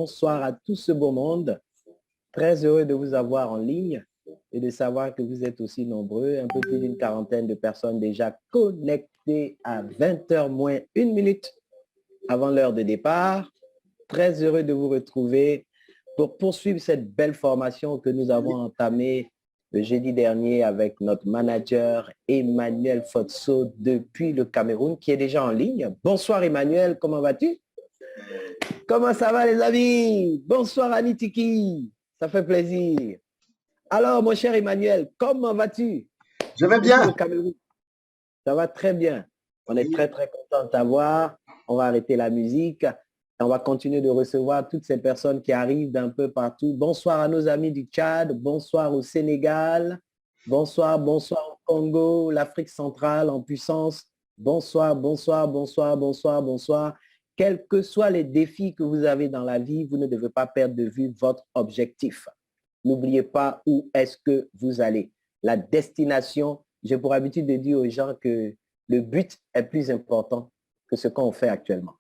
bonsoir à tout ce beau monde. Très heureux de vous avoir en ligne et de savoir que vous êtes aussi nombreux, un peu plus d'une quarantaine de personnes déjà connectées à 20h moins 1 minute avant l'heure de départ. Très heureux de vous retrouver pour poursuivre cette belle formation que nous avons entamée le jeudi dernier avec notre manager Emmanuel Fotso depuis le Cameroun qui est déjà en ligne. Bonsoir Emmanuel, comment vas-tu? Comment ça va les amis? Bonsoir Anitiki, ça fait plaisir. Alors mon cher Emmanuel, comment vas-tu? Je vais bien. Ça va très bien. On est très content de t'avoir. On va arrêter la musique. Et on va continuer de recevoir toutes ces personnes qui arrivent d'un peu partout. Bonsoir à nos amis du Tchad. Bonsoir au Sénégal. Bonsoir au Congo, l'Afrique centrale en puissance. Bonsoir. Quels que soient les défis que vous avez dans la vie, vous ne devez pas perdre de vue votre objectif. N'oubliez pas où est-ce que vous allez. La destination, j'ai pour habitude de dire aux gens que le but est plus important que ce qu'on fait actuellement.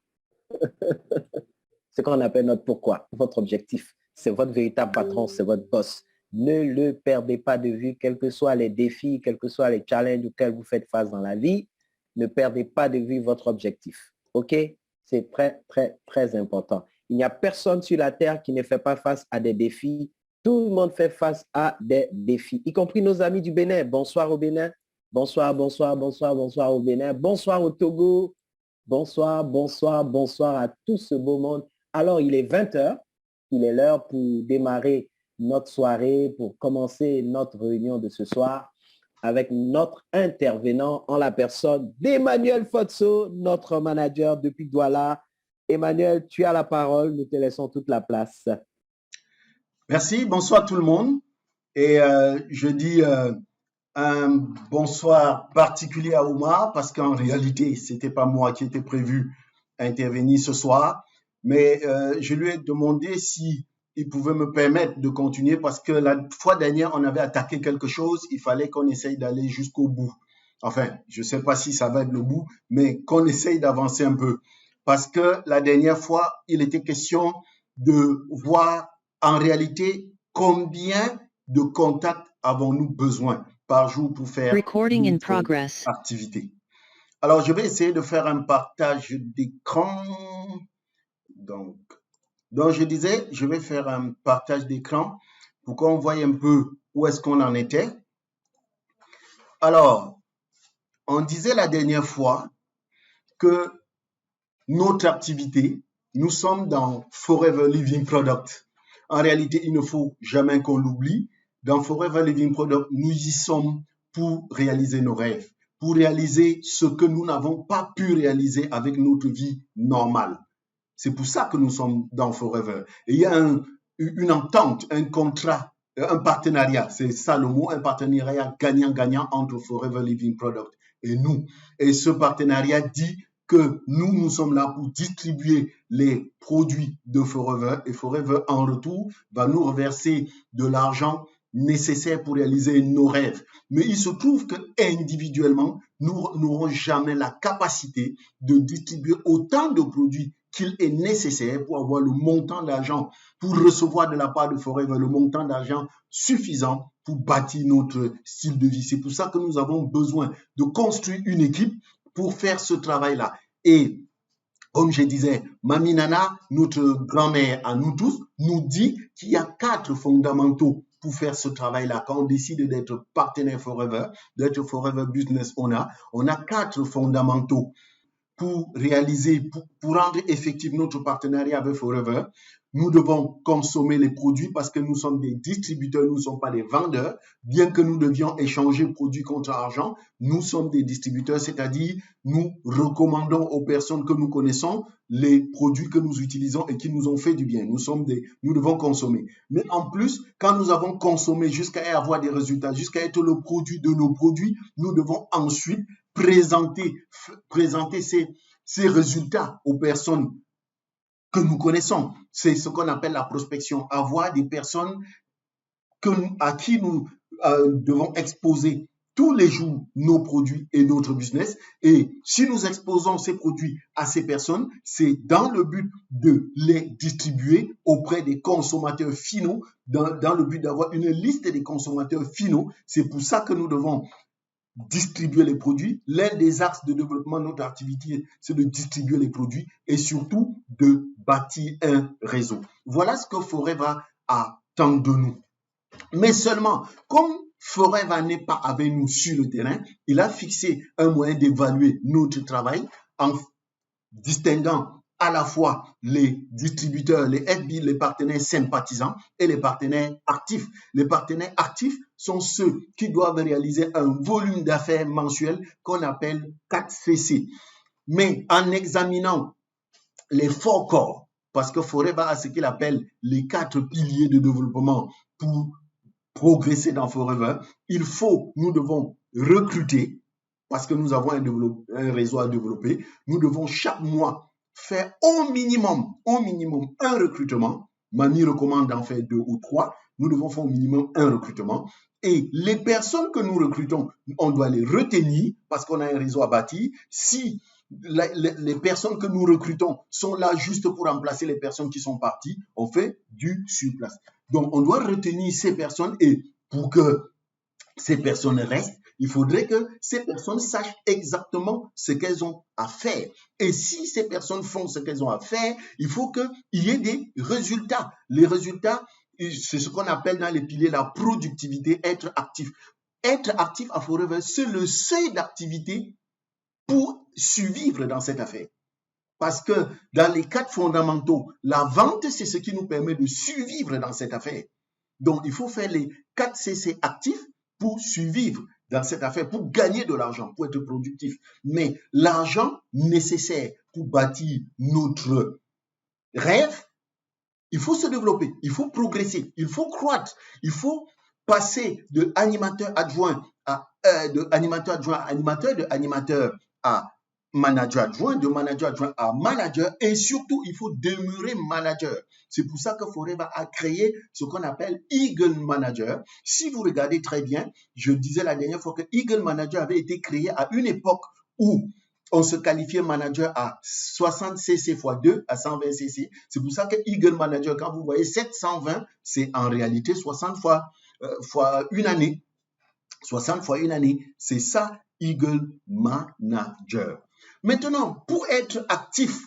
Ce qu'on appelle notre pourquoi, votre objectif. C'est votre véritable patron, c'est votre boss. Ne le perdez pas de vue, quels que soient les défis, quels que soient les challenges auxquels vous faites face dans la vie. Ne perdez pas de vue votre objectif. OK? C'est très important. Il n'y a personne sur la terre qui ne fait pas face à des défis. Tout le monde fait face à des défis, y compris nos amis du Bénin. Bonsoir au Bénin. Bonsoir au Bénin. Bonsoir au Togo. Bonsoir à tout ce beau monde. Alors, il est 20h. Il est l'heure pour démarrer notre soirée, pour commencer notre réunion de ce soir avec notre intervenant en la personne d'Emmanuel Fotso, notre manager depuis Douala. Emmanuel, tu as la parole. Nous te laissons toute la place. Merci. Bonsoir tout le monde. Et je dis un bonsoir particulier à Omar parce qu'en réalité, c'était pas moi qui était prévu intervenir ce soir, mais je lui ai demandé si il pouvait me permettre de continuer parce que la fois dernière, on avait attaqué quelque chose, il fallait qu'on essaye d'aller jusqu'au bout. Enfin, je sais pas si ça va être le bout, mais qu'on essaye d'avancer un peu. Parce que la dernière fois, il était question de voir en réalité combien de contacts avons-nous besoin par jour pour faire notre activité. Alors, je vais essayer de faire un partage d'écran. Donc, je disais, je vais faire un partage d'écran pour qu'on voie un peu où est-ce qu'on en était. Alors, on disait la dernière fois que notre activité, nous sommes dans Forever Living Product. En réalité, il ne faut jamais qu'on l'oublie. Dans Forever Living Product, nous y sommes pour réaliser nos rêves, pour réaliser ce que nous n'avons pas pu réaliser avec notre vie normale. C'est pour ça que nous sommes dans Forever. Et il y a une entente, un contrat, un partenariat, c'est ça le mot, un partenariat gagnant-gagnant entre Forever Living Product et nous. Et ce partenariat dit que nous sommes là pour distribuer les produits de Forever et Forever, en retour, va nous reverser de l'argent nécessaire pour réaliser nos rêves. Mais il se trouve que individuellement, nous n'aurons jamais la capacité de distribuer autant de produits qu'il est nécessaire pour avoir le montant d'argent, pour recevoir de la part de Forever le montant d'argent suffisant pour bâtir notre style de vie. C'est pour ça que nous avons besoin de construire une équipe pour faire ce travail-là. Et comme je disais, Mami Nana, notre grand-mère à nous tous, nous dit qu'il y a 4 fondamentaux pour faire ce travail-là. Quand on décide d'être partenaire Forever, d'être Forever Business Owner, on a 4 fondamentaux pour réaliser, pour rendre effectif notre partenariat avec Forever. Nous devons consommer les produits parce que nous sommes des distributeurs, nous ne sommes pas des vendeurs. Bien que nous devions échanger produits contre argent, nous sommes des distributeurs, c'est-à-dire nous recommandons aux personnes que nous connaissons les produits que nous utilisons et qui nous ont fait du bien. Nous devons consommer. Mais en plus, quand nous avons consommé jusqu'à avoir des résultats, jusqu'à être le produit de nos produits, nous devons ensuite présenter ces résultats aux personnes que nous connaissons. C'est ce qu'on appelle la prospection. Avoir des personnes à qui nous devons exposer tous les jours nos produits et notre business. Et si nous exposons ces produits à ces personnes, c'est dans le but de les distribuer auprès des consommateurs finaux, dans le but d'avoir une liste des consommateurs finaux. C'est pour ça que nous devons distribuer les produits. L'un des axes de développement de notre activité, c'est de distribuer les produits et surtout de bâtir un réseau. Voilà ce que Forever attend de nous. Mais seulement, comme Forever n'est pas avec nous sur le terrain, il a fixé un moyen d'évaluer notre travail en distinguant à la fois les distributeurs, les FB, les partenaires sympathisants et les partenaires actifs. Les partenaires actifs sont ceux qui doivent réaliser un volume d'affaires mensuel qu'on appelle 4CC. Mais en examinant les 4 corps, parce que Forever a ce qu'il appelle les 4 piliers de développement pour progresser dans Forever, nous devons recruter, parce que nous avons un réseau à développer. Nous devons chaque mois faire au minimum un recrutement. Mamie recommande d'en faire 2 ou 3. Nous devons faire au minimum un recrutement. Et les personnes que nous recrutons, on doit les retenir parce qu'on a un réseau à bâtir. Si les personnes que nous recrutons sont là juste pour remplacer les personnes qui sont parties, on fait du sur place. Donc, on doit retenir ces personnes et pour que ces personnes restent, il faudrait que ces personnes sachent exactement ce qu'elles ont à faire. Et si ces personnes font ce qu'elles ont à faire, il faut qu'il y ait des résultats. Les résultats, c'est ce qu'on appelle dans les piliers la productivité, être actif. Être actif à Forever, c'est le seuil d'activité pour survivre dans cette affaire. Parce que dans les 4 fondamentaux, la vente, c'est ce qui nous permet de survivre dans cette affaire. Donc, il faut faire les 4 CC actifs pour survivre dans cette affaire, pour gagner de l'argent, pour être productif. Mais l'argent nécessaire pour bâtir notre rêve, il faut se développer, il faut progresser, il faut croître, il faut passer de animateur adjoint à animateur à manager adjoint, de manager adjoint à manager, et surtout, il faut demeurer manager. C'est pour ça que Forever a créé ce qu'on appelle Eagle Manager. Si vous regardez très bien, je disais la dernière fois que Eagle Manager avait été créé à une époque où on se qualifiait manager à 60 CC x 2 à 120 CC. C'est pour ça que Eagle Manager, quand vous voyez 720, c'est en réalité 60 fois une année. 60 fois une année, c'est ça, Eagle Manager. Maintenant, pour être actif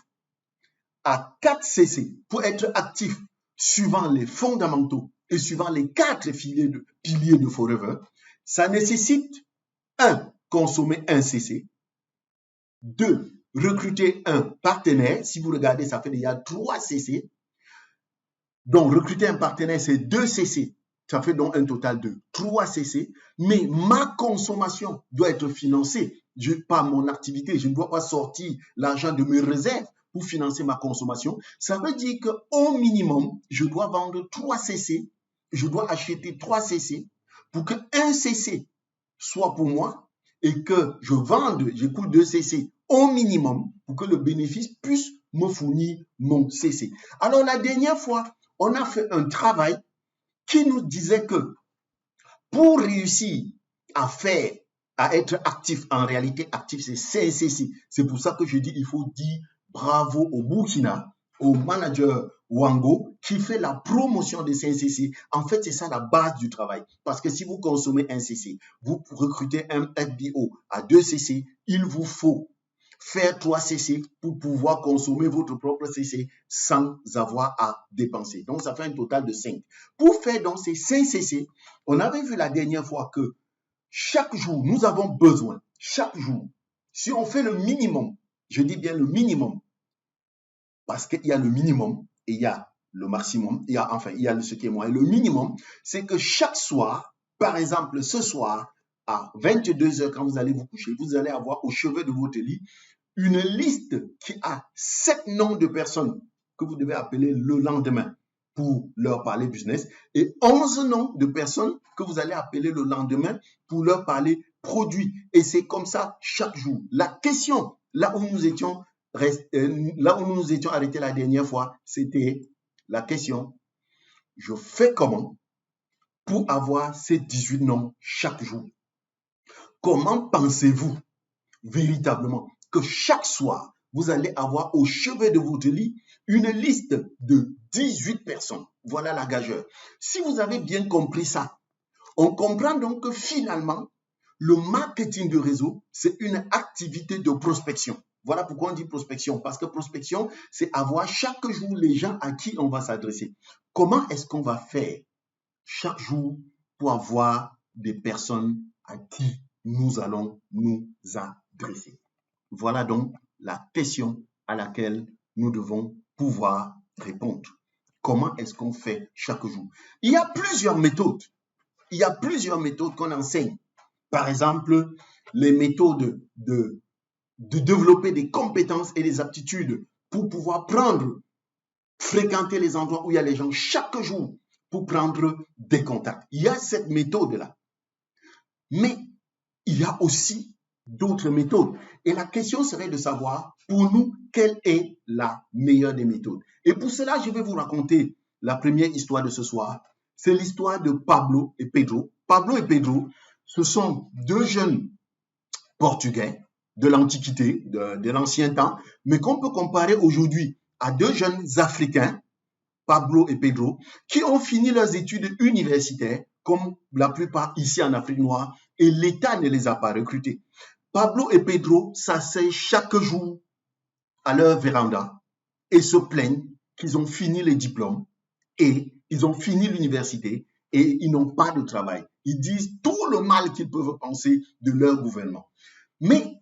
à 4 CC, pour être actif suivant les fondamentaux et suivant les 4 piliers de Forever, ça nécessite 1. Consommer 1 CC, 2. Recruter un partenaire. Si vous regardez, ça fait déjà 3 CC. Donc, recruter un partenaire, c'est 2 CC. Ça fait donc un total de 3 CC. Mais ma consommation doit être financée par mon activité. Je ne dois pas sortir l'argent de mes réserves pour financer ma consommation. Ça veut dire qu'au minimum, je dois vendre 3 CC. Je dois acheter 3 CC pour que 1 CC soit pour moi et que je vende, j'écoute 2 CC au minimum pour que le bénéfice puisse me fournir mon CC. Alors, la dernière fois, on a fait un travail qui nous disait que pour réussir à être actif, en réalité actif, c'est 5 CC. C'est pour ça que je dis, il faut dire bravo au Burkina, au manager Wango, qui fait la promotion des 5 CC. En fait, c'est ça la base du travail. Parce que si vous consommez 1 CC, vous recrutez un FBO à 2 CC, il vous faut faire 3 CC pour pouvoir consommer votre propre CC sans avoir à dépenser. Donc, ça fait un total de 5. Pour faire donc ces 5 CC, on avait vu la dernière fois que chaque jour, nous avons besoin, chaque jour, si on fait le minimum, je dis bien le minimum, parce qu'il y a le minimum et il y a le maximum, il y a ce qui est moins. Et le minimum, c'est que chaque soir, par exemple, ce soir, à 22h, quand vous allez vous coucher, vous allez avoir au chevet de votre lit une liste qui a 7 noms de personnes que vous devez appeler le lendemain pour leur parler business et 11 noms de personnes que vous allez appeler le lendemain pour leur parler produit. Et c'est comme ça chaque jour. La question, là où nous nous étions arrêtés la dernière fois, c'était la question, je fais comment pour avoir ces 18 noms chaque jour? Comment pensez-vous véritablement que chaque soir, vous allez avoir au chevet de votre lit une liste de 18 personnes? Voilà la gageure. Si vous avez bien compris ça, on comprend donc que finalement, le marketing de réseau, c'est une activité de prospection. Voilà pourquoi on dit prospection, parce que prospection, c'est avoir chaque jour les gens à qui on va s'adresser. Comment est-ce qu'on va faire chaque jour pour avoir des personnes à qui nous allons nous adresser? Voilà donc la question à laquelle nous devons pouvoir répondre. Comment est-ce qu'on fait chaque jour? Il y a plusieurs méthodes. Il y a plusieurs méthodes qu'on enseigne. Par exemple, les méthodes de développer des compétences et des aptitudes pour pouvoir fréquenter les endroits où il y a les gens chaque jour pour prendre des contacts. Il y a cette méthode-là. Mais il y a aussi d'autres méthodes. Et la question serait de savoir, pour nous, quelle est la meilleure des méthodes. Et pour cela, je vais vous raconter la première histoire de ce soir. C'est l'histoire de Pablo et Pedro. Pablo et Pedro, ce sont deux jeunes Portugais de l'Antiquité, de l'ancien temps, mais qu'on peut comparer aujourd'hui à deux jeunes Africains, Pablo et Pedro, qui ont fini leurs études universitaires, comme la plupart ici en Afrique noire, et l'État ne les a pas recrutés. Pablo et Pedro s'asseyent chaque jour à leur véranda et se plaignent qu'ils ont fini les diplômes et ils ont fini l'université et ils n'ont pas de travail. Ils disent tout le mal qu'ils peuvent penser de leur gouvernement. Mais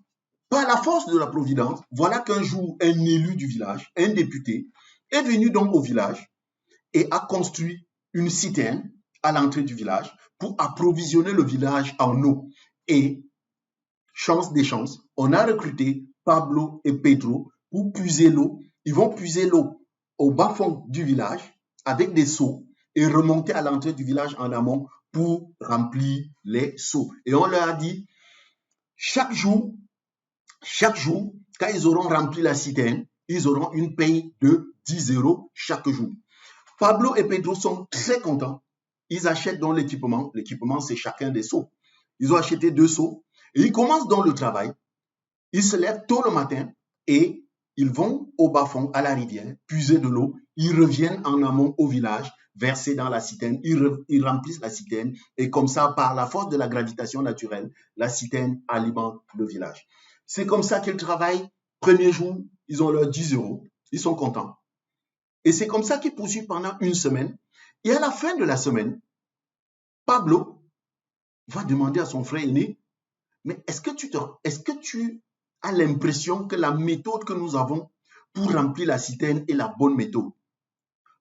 par la force de la providence, voilà qu'un jour, un élu du village, un député, est venu donc au village et a construit une citerne à l'entrée du village pour approvisionner le village en eau. Et chance des chances, on a recruté Pablo et Pedro pour puiser l'eau. Ils vont puiser l'eau au bas-fond du village avec des seaux et remonter à l'entrée du village en amont pour remplir les seaux. Et on leur a dit, chaque jour, quand ils auront rempli la citerne, ils auront une paye de 10 € chaque jour. Pablo et Pedro sont très contents. Ils achètent donc l'équipement. L'équipement, c'est chacun des seaux. Ils ont acheté 2 seaux et ils commencent donc le travail. Ils se lèvent tôt le matin et ils vont au bas-fond, à la rivière, puiser de l'eau. Ils reviennent en amont au village, verser dans la citerne. Ils remplissent la citerne et comme ça, par la force de la gravitation naturelle, la citerne alimente le village. C'est comme ça qu'ils travaillent. Premier jour, ils ont leurs 10 €. Ils sont contents. Et c'est comme ça qu'ils poursuivent pendant une semaine. Et à la fin de la semaine, Pablo va demander à son frère aîné, mais est-ce que tu as l'impression que la méthode que nous avons pour remplir la citerne est la bonne méthode?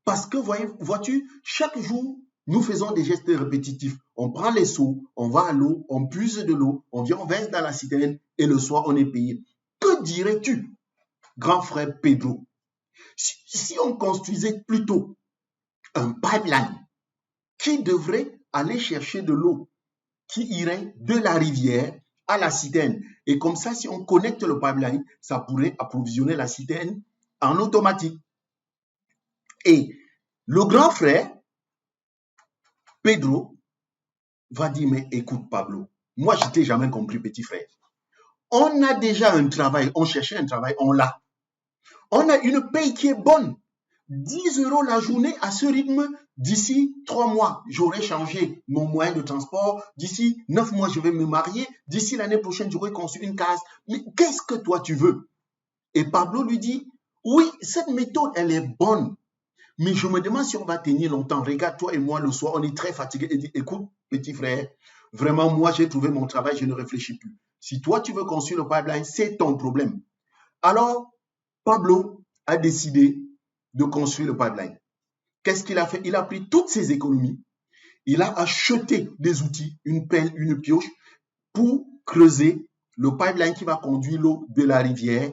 Parce que, vois-tu, chaque jour, nous faisons des gestes répétitifs. On prend les seaux, on va à l'eau, on puise de l'eau, on vient, on verse dans la citerne et le soir, on est payé. Que dirais-tu, grand frère Pedro, si on construisait plutôt un pipeline qui devrait aller chercher de l'eau, qui irait de la rivière à la citerne. Et comme ça, si on connecte le pipeline, ça pourrait approvisionner la citerne en automatique. Et le grand frère, Pedro, va dire, mais écoute Pablo, moi je t'ai jamais compris petit frère. On a déjà un travail, on cherchait un travail, on l'a. On a une paye qui est bonne. 10 € la journée à ce rythme, d'ici 3 mois, j'aurai changé mon moyen de transport. D'ici 9 mois, je vais me marier. D'ici l'année prochaine, j'aurai conçu une case. Mais qu'est-ce que toi tu veux? Et Pablo lui dit, oui, cette méthode, elle est bonne. Mais je me demande si on va tenir longtemps. Regarde, toi et moi, le soir, on est très fatigués. Et dit, écoute, petit frère, vraiment, moi, j'ai trouvé mon travail, je ne réfléchis plus. Si toi, tu veux construire le pipeline, c'est ton problème. Alors, Pablo a décidé de construire le pipeline. Qu'est-ce qu'il a fait? Il a pris toutes ses économies, il a acheté des outils, une pelle, une pioche, pour creuser le pipeline qui va conduire l'eau de la rivière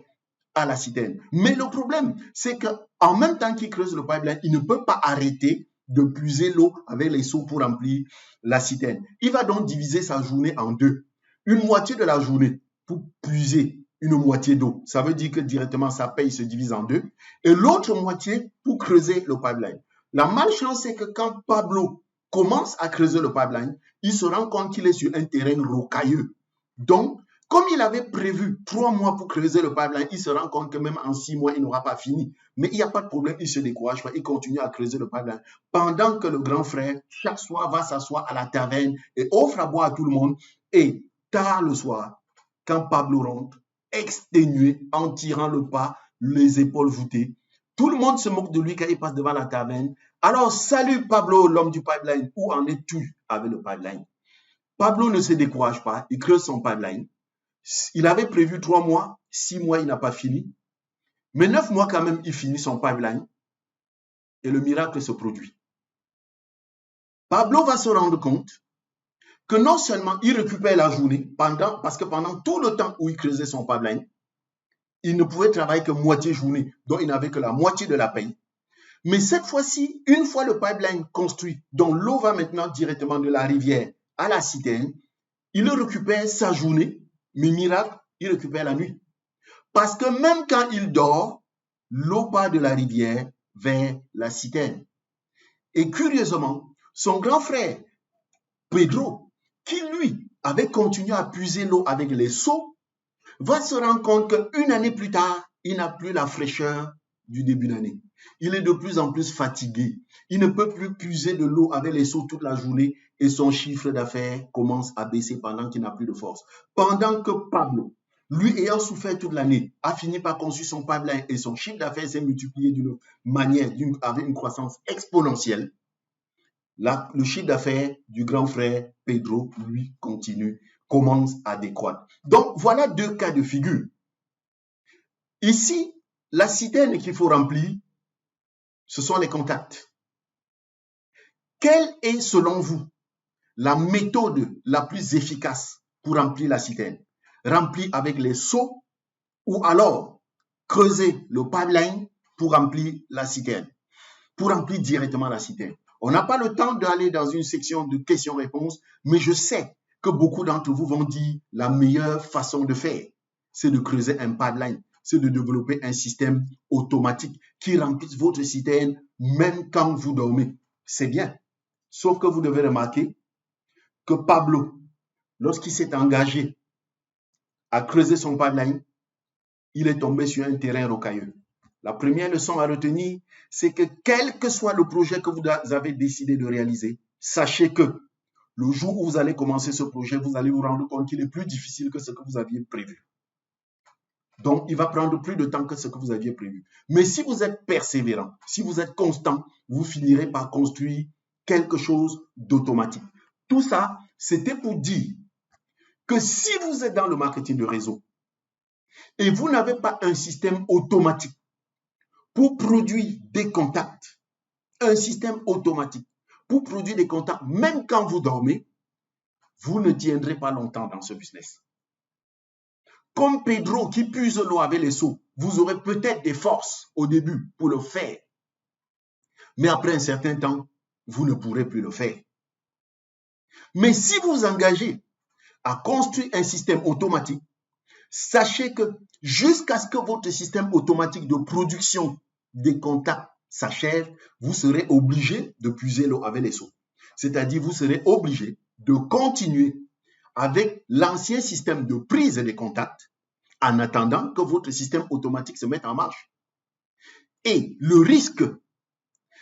à la citerne. Mais le problème, c'est qu'en même temps qu'il creuse le pipeline, il ne peut pas arrêter de puiser l'eau avec les seaux pour remplir la citerne. Il va donc diviser sa journée en deux. Une moitié de la journée pour puiser une moitié d'eau. Ça veut dire que directement sa paye se divise en deux. Et l'autre moitié pour creuser le pipeline. La malchance, c'est que quand Pablo commence à creuser le pipeline, il se rend compte qu'il est sur un terrain rocailleux. Donc, comme il avait prévu 3 mois pour creuser le pipeline, il se rend compte que même en 6 mois, il n'aura pas fini. Mais il n'y a pas de problème, il ne se décourage pas, il continue à creuser le pipeline. Pendant que le grand frère, chaque soir, va s'asseoir à la taverne et offre à boire à tout le monde. Et tard le soir, quand Pablo rentre, exténué, en tirant le pas, les épaules voûtées, tout le monde se moque de lui quand il passe devant la taverne. Alors, salut Pablo, l'homme du pipeline, où en es-tu avec le pipeline? Pablo ne se décourage pas, il creuse son pipeline. Il avait prévu 3 mois, 6 mois, il n'a pas fini. Mais 9 mois quand même, il finit son pipeline et le miracle se produit. Pablo va se rendre compte que non seulement il récupère la journée, parce que pendant tout le temps où il creusait son pipeline, il ne pouvait travailler que moitié journée, donc il n'avait que la moitié de la paye. Mais cette fois-ci, une fois le pipeline construit, dont l'eau va maintenant directement de la rivière à la citerne, il récupère sa journée, mais miracle, il récupère la nuit. Parce que même quand il dort, l'eau part de la rivière vers la citerne. Et curieusement, son grand frère, Pedro, qui lui avait continué à puiser l'eau avec les seaux, va se rendre compte qu'une année plus tard, il n'a plus la fraîcheur du début d'année. Il est de plus en plus fatigué. Il ne peut plus puiser de l'eau avec les seaux toute la journée et son chiffre d'affaires commence à baisser pendant qu'il n'a plus de force. Pendant que Pablo, lui ayant souffert toute l'année, a fini par construire son pipeline et son chiffre d'affaires s'est multiplié d'une manière, avec une croissance exponentielle. Le chiffre d'affaires du grand frère Pedro, lui, commence à décroître. Donc, voilà 2 cas de figure. Ici, la citerne qu'il faut remplir, ce sont les contacts. Quelle est, selon vous, la méthode la plus efficace pour remplir la citerne? Remplir avec les seaux ou alors creuser le pipeline pour remplir la citerne, pour remplir directement la citerne. On n'a pas le temps d'aller dans une section de questions-réponses, mais je sais que beaucoup d'entre vous vont dire la meilleure façon de faire, c'est de creuser un pipeline, c'est de développer un système automatique qui remplisse votre citerne même quand vous dormez. C'est bien. Sauf que vous devez remarquer que Pablo, lorsqu'il s'est engagé à creuser son pipeline, il est tombé sur un terrain rocailleux. La première leçon à retenir, c'est que quel que soit le projet que vous avez décidé de réaliser, sachez que le jour où vous allez commencer ce projet, vous allez vous rendre compte qu'il est plus difficile que ce que vous aviez prévu. Donc, il va prendre plus de temps que ce que vous aviez prévu. Mais si vous êtes persévérant, si vous êtes constant, vous finirez par construire quelque chose d'automatique. Tout ça, c'était pour dire que si vous êtes dans le marketing de réseau et vous n'avez pas un système automatique pour produire des contacts, un système automatique pour produire des contacts, même quand vous dormez, vous ne tiendrez pas longtemps dans ce business. Comme Pedro qui puise l'eau avec les seaux, vous aurez peut-être des forces au début pour le faire. Mais après un certain temps, vous ne pourrez plus le faire. Mais si vous vous engagez à construire un système automatique, sachez que jusqu'à ce que votre système automatique de production des contacts s'achève, vous serez obligé de puiser l'eau avec les seaux. C'est-à-dire, vous serez obligé de continuer avec l'ancien système de prise des contacts en attendant que votre système automatique se mette en marche. Et le risque,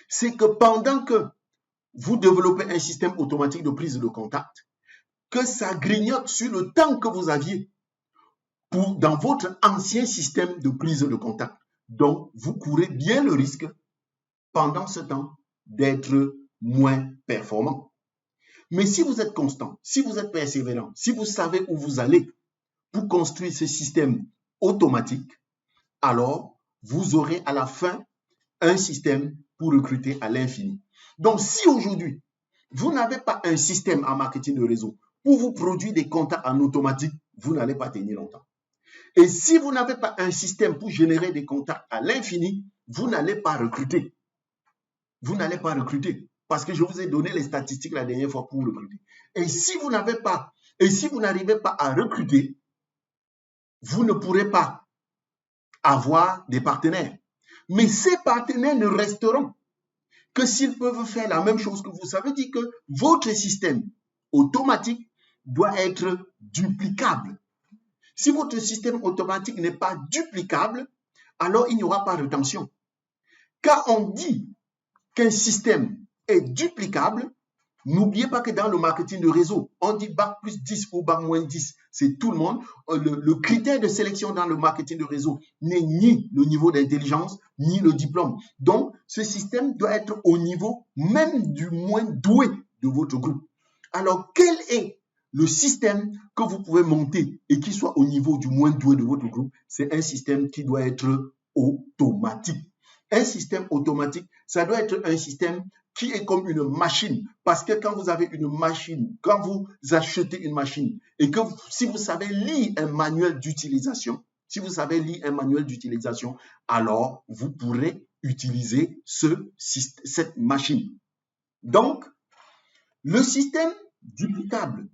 c'est que pendant que vous développez un système automatique de prise de contact, que ça grignote sur le temps que vous aviez dans votre ancien système de prise de contact. Donc, vous courez bien le risque, pendant ce temps, d'être moins performant. Mais si vous êtes constant, si vous êtes persévérant, si vous savez où vous allez pour construire ce système automatique, alors vous aurez à la fin un système pour recruter à l'infini. Donc, si aujourd'hui, vous n'avez pas un système en marketing de réseau pour vous produire des contacts en automatique, vous n'allez pas tenir longtemps. Et si vous n'avez pas un système pour générer des contacts à l'infini, vous n'allez pas recruter. Vous n'allez pas recruter. Parce que je vous ai donné les statistiques la dernière fois pour recruter. Et si vous n'arrivez pas à recruter, vous ne pourrez pas avoir des partenaires. Mais ces partenaires ne resteront que s'ils peuvent faire la même chose que vous. Ça veut dire que votre système automatique doit être duplicable. Si votre système automatique n'est pas duplicable, alors il n'y aura pas de rétention. Quand on dit qu'un système est duplicable, n'oubliez pas que dans le marketing de réseau, on dit bac plus 10 ou bac moins 10, c'est tout le monde. Le critère de sélection dans le marketing de réseau n'est ni le niveau d'intelligence, ni le diplôme. Donc, ce système doit être au niveau même du moins doué de votre groupe. Alors, quel est le système que vous pouvez monter et qui soit au niveau du moins doué de votre groupe? C'est un système qui doit être automatique. Un système automatique, ça doit être un système qui est comme une machine. Parce que quand vous avez une machine, quand vous achetez une machine et que si vous savez lire un manuel d'utilisation, alors vous pourrez utiliser cette machine. Donc, le système duplicable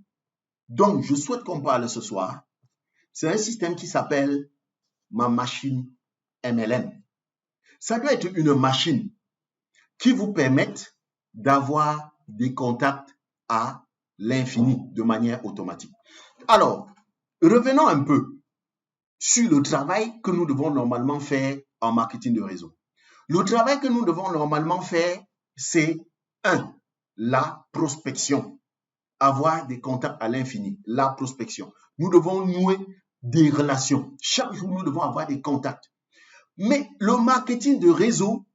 dont je souhaite qu'on parle ce soir, c'est un système qui s'appelle ma machine MLM. Ça doit être une machine qui vous permette d'avoir des contacts à l'infini de manière automatique. Alors, revenons un peu sur le travail que nous devons normalement faire en marketing de réseau. Le travail que nous devons normalement faire, c'est 1. La prospection. Avoir des contacts à l'infini, la prospection. Nous devons nouer des relations. Chaque jour, nous devons avoir des contacts. Mais le marketing de réseau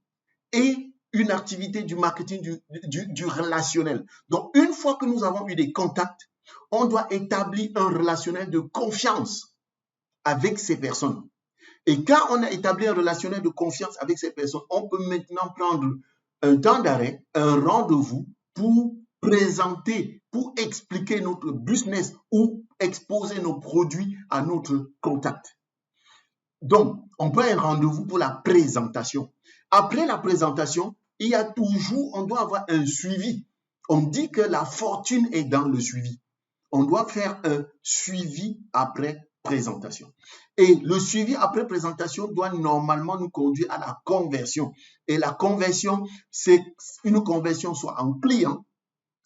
est une activité du marketing du relationnel. Donc, une fois que nous avons eu des contacts, on doit établir un relationnel de confiance avec ces personnes. Et quand on a établi un relationnel de confiance avec ces personnes, on peut maintenant prendre un temps d'arrêt, un rendez-vous pour présenter, pour expliquer notre business ou exposer nos produits à notre contact. Donc, on prend un rendez-vous pour la présentation. Après la présentation, il y a toujours, on doit avoir un suivi. On dit que la fortune est dans le suivi. On doit faire un suivi après présentation. Et le suivi après présentation doit normalement nous conduire à la conversion. Et la conversion, c'est une conversion soit en client,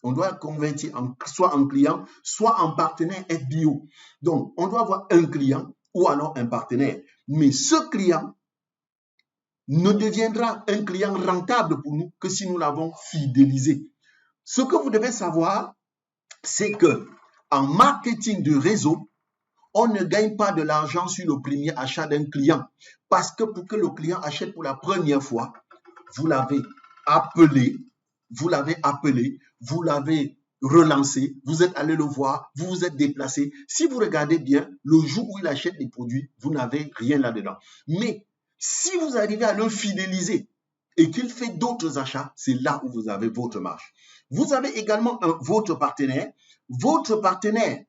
on doit convertir soit en client, soit en partenaire FBO. Donc, on doit avoir un client ou alors un partenaire. Mais ce client ne deviendra un client rentable pour nous que si nous l'avons fidélisé. Ce que vous devez savoir, c'est que en marketing de réseau, on ne gagne pas de l'argent sur le premier achat d'un client. Parce que pour que le client achète pour la première fois, vous l'avez appelé, vous l'avez relancé, vous êtes allé le voir, vous vous êtes déplacé. Si vous regardez bien, le jour où il achète des produits, vous n'avez rien là-dedans. Mais si vous arrivez à le fidéliser et qu'il fait d'autres achats, c'est là où vous avez votre marge. Vous avez également votre partenaire. Votre partenaire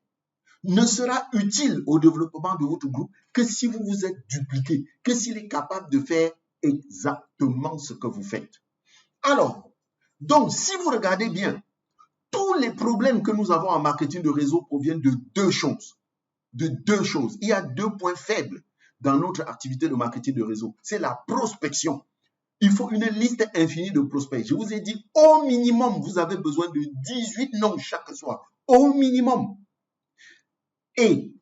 ne sera utile au développement de votre groupe que si vous vous êtes dupliqué, que s'il est capable de faire exactement ce que vous faites. Alors, donc, si vous regardez bien, tous les problèmes que nous avons en marketing de réseau proviennent de deux choses. Il y a 2 points faibles dans notre activité de marketing de réseau. C'est la prospection. Il faut une liste infinie de prospects. Je vous ai dit, au minimum, vous avez besoin de 18 noms chaque soir. Au minimum. Et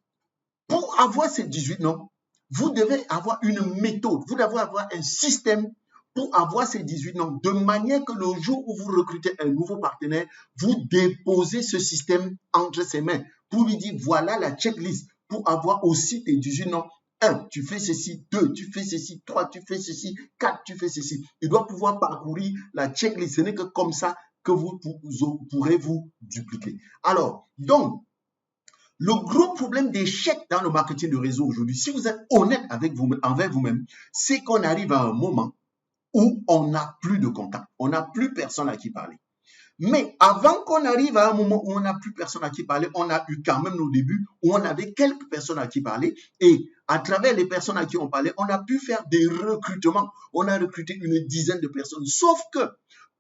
pour avoir ces 18 noms, vous devez avoir une méthode, vous devez avoir un système pour avoir ces 18 noms, de manière que le jour où vous recrutez un nouveau partenaire, vous déposez ce système entre ses mains pour lui dire, voilà la checklist pour avoir aussi tes 18 noms. 1, tu fais ceci, 2, tu fais ceci, 3, tu fais ceci, 4, tu fais ceci. Il doit pouvoir parcourir la checklist. Ce n'est que comme ça que vous pourrez vous dupliquer. Alors, donc, le gros problème d'échec dans le marketing de réseau aujourd'hui, si vous êtes honnête envers vous-même, c'est qu'on arrive à un moment où on n'a plus de contact, on n'a plus personne à qui parler. Mais avant qu'on arrive à un moment où on n'a plus personne à qui parler, on a eu quand même nos débuts où on avait quelques personnes à qui parler et à travers les personnes à qui on parlait, on a pu faire des recrutements. On a recruté une dizaine de personnes, sauf que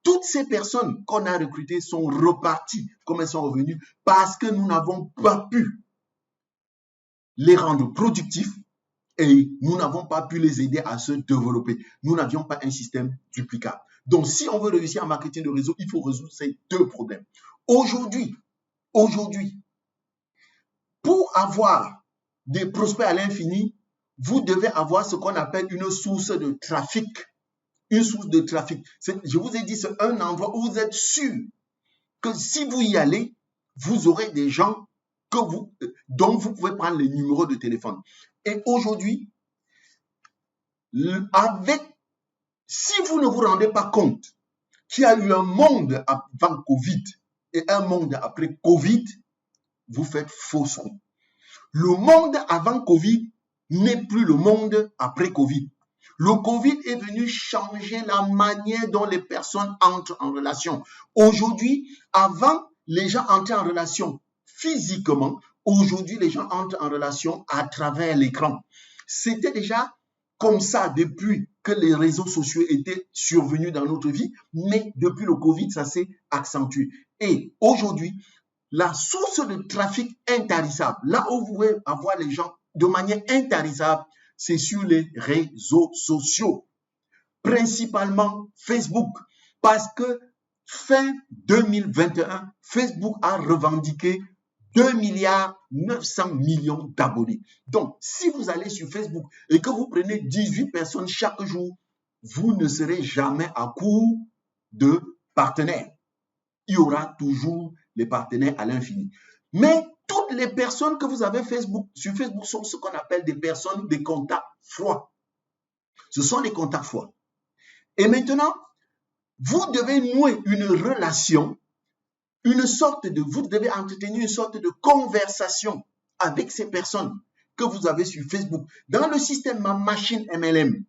toutes ces personnes qu'on a recrutées sont reparties comme elles sont revenues parce que nous n'avons pas pu les rendre productifs et nous n'avons pas pu les aider à se développer. Nous n'avions pas un système duplicable. Donc, si on veut réussir en marketing de réseau, il faut résoudre ces 2 problèmes. Aujourd'hui, Pour avoir des prospects à l'infini, vous devez avoir ce qu'on appelle une source de trafic. Une source de trafic. Je vous ai dit, c'est un endroit où vous êtes sûr que si vous y allez, vous aurez des gens dont vous pouvez prendre les numéros de téléphone. Et aujourd'hui, si vous ne vous rendez pas compte qu'il y a eu un monde avant Covid et un monde après Covid, vous faites fausse route. Le monde avant Covid n'est plus le monde après Covid. Le Covid est venu changer la manière dont les personnes entrent en relation. Aujourd'hui, avant, les gens entraient en relation physiquement. Aujourd'hui, les gens entrent en relation à travers l'écran. C'était déjà comme ça depuis que les réseaux sociaux étaient survenus dans notre vie, mais depuis le Covid, ça s'est accentué. Et aujourd'hui, la source de trafic intarissable, là où vous pouvez avoir les gens de manière intarissable, c'est sur les réseaux sociaux, principalement Facebook, parce que fin 2021, Facebook a revendiqué 2,9 milliards d'abonnés. Donc, si vous allez sur Facebook et que vous prenez 18 personnes chaque jour, vous ne serez jamais à court de partenaires. Il y aura toujours les partenaires à l'infini. Mais toutes les personnes que vous avez sur Facebook sont ce qu'on appelle des personnes, des contacts froids. Ce sont des contacts froids. Et maintenant, vous devez nouer une relation, vous devez entretenir une sorte de conversation avec ces personnes que vous avez sur Facebook. Dans le système machine MLM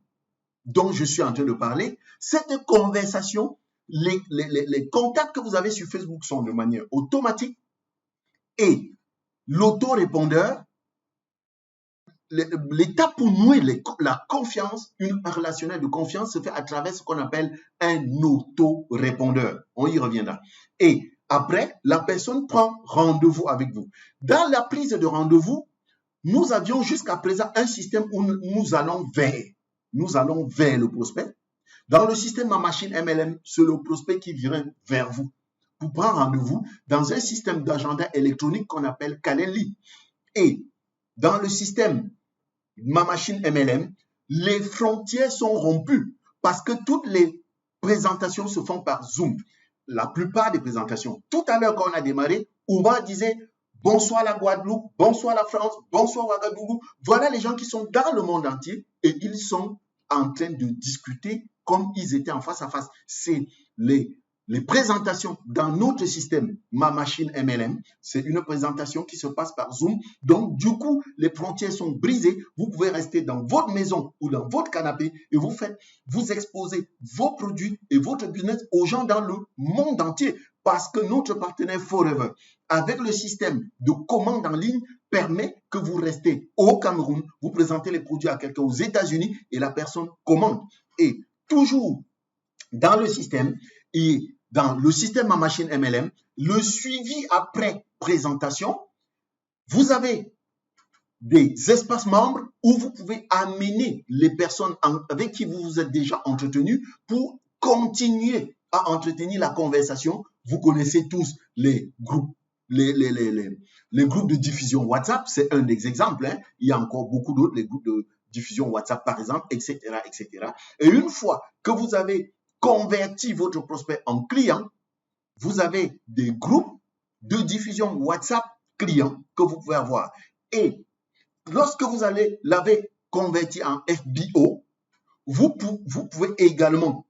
dont je suis en train de parler, cette conversation, les contacts que vous avez sur Facebook sont de manière automatique et l'autorépondeur, l'étape pour nouer la confiance, un relationnel de confiance se fait à travers ce qu'on appelle un autorépondeur. On y reviendra. Et après, la personne prend rendez-vous avec vous. Dans la prise de rendez-vous, nous avions jusqu'à présent un système où nous allons vers le prospect. Dans le système machine MLM, c'est le prospect qui vient vers vous pour prendre rendez-vous dans un système d'agenda électronique qu'on appelle Calendly. Et dans le système machine MLM, les frontières sont rompues parce que toutes les présentations se font par Zoom. La plupart des présentations. Tout à l'heure, quand on a démarré, Ouma disait bonsoir la Guadeloupe, bonsoir la France, bonsoir Ouagadougou. Voilà les gens qui sont dans le monde entier et ils sont en train de discuter comme ils étaient en face à face. C'est les présentations dans notre système, ma machine MLM, c'est une présentation qui se passe par Zoom. Donc, du coup, les frontières sont brisées. Vous pouvez rester dans votre maison ou dans votre canapé et vous exposez vos produits et votre business aux gens dans le monde entier parce que notre partenaire Forever, avec le système de commande en ligne, permet que vous restez au Cameroun, vous présentez les produits à quelqu'un aux États-Unis et la personne commande. Et toujours dans le système, ma machine MLM, le suivi après présentation, vous avez des espaces membres où vous pouvez amener les personnes avec qui vous vous êtes déjà entretenu pour continuer à entretenir la conversation. Vous connaissez tous les groupes, les groupes de diffusion WhatsApp, c'est un des exemples. Hein. Il y a encore beaucoup d'autres, les groupes de diffusion WhatsApp par exemple, etc., etc. Et une fois que vous avez converti votre prospect en client, vous avez des groupes de diffusion WhatsApp clients que vous pouvez avoir. Et lorsque vous l'avez converti en FBO, vous pouvez également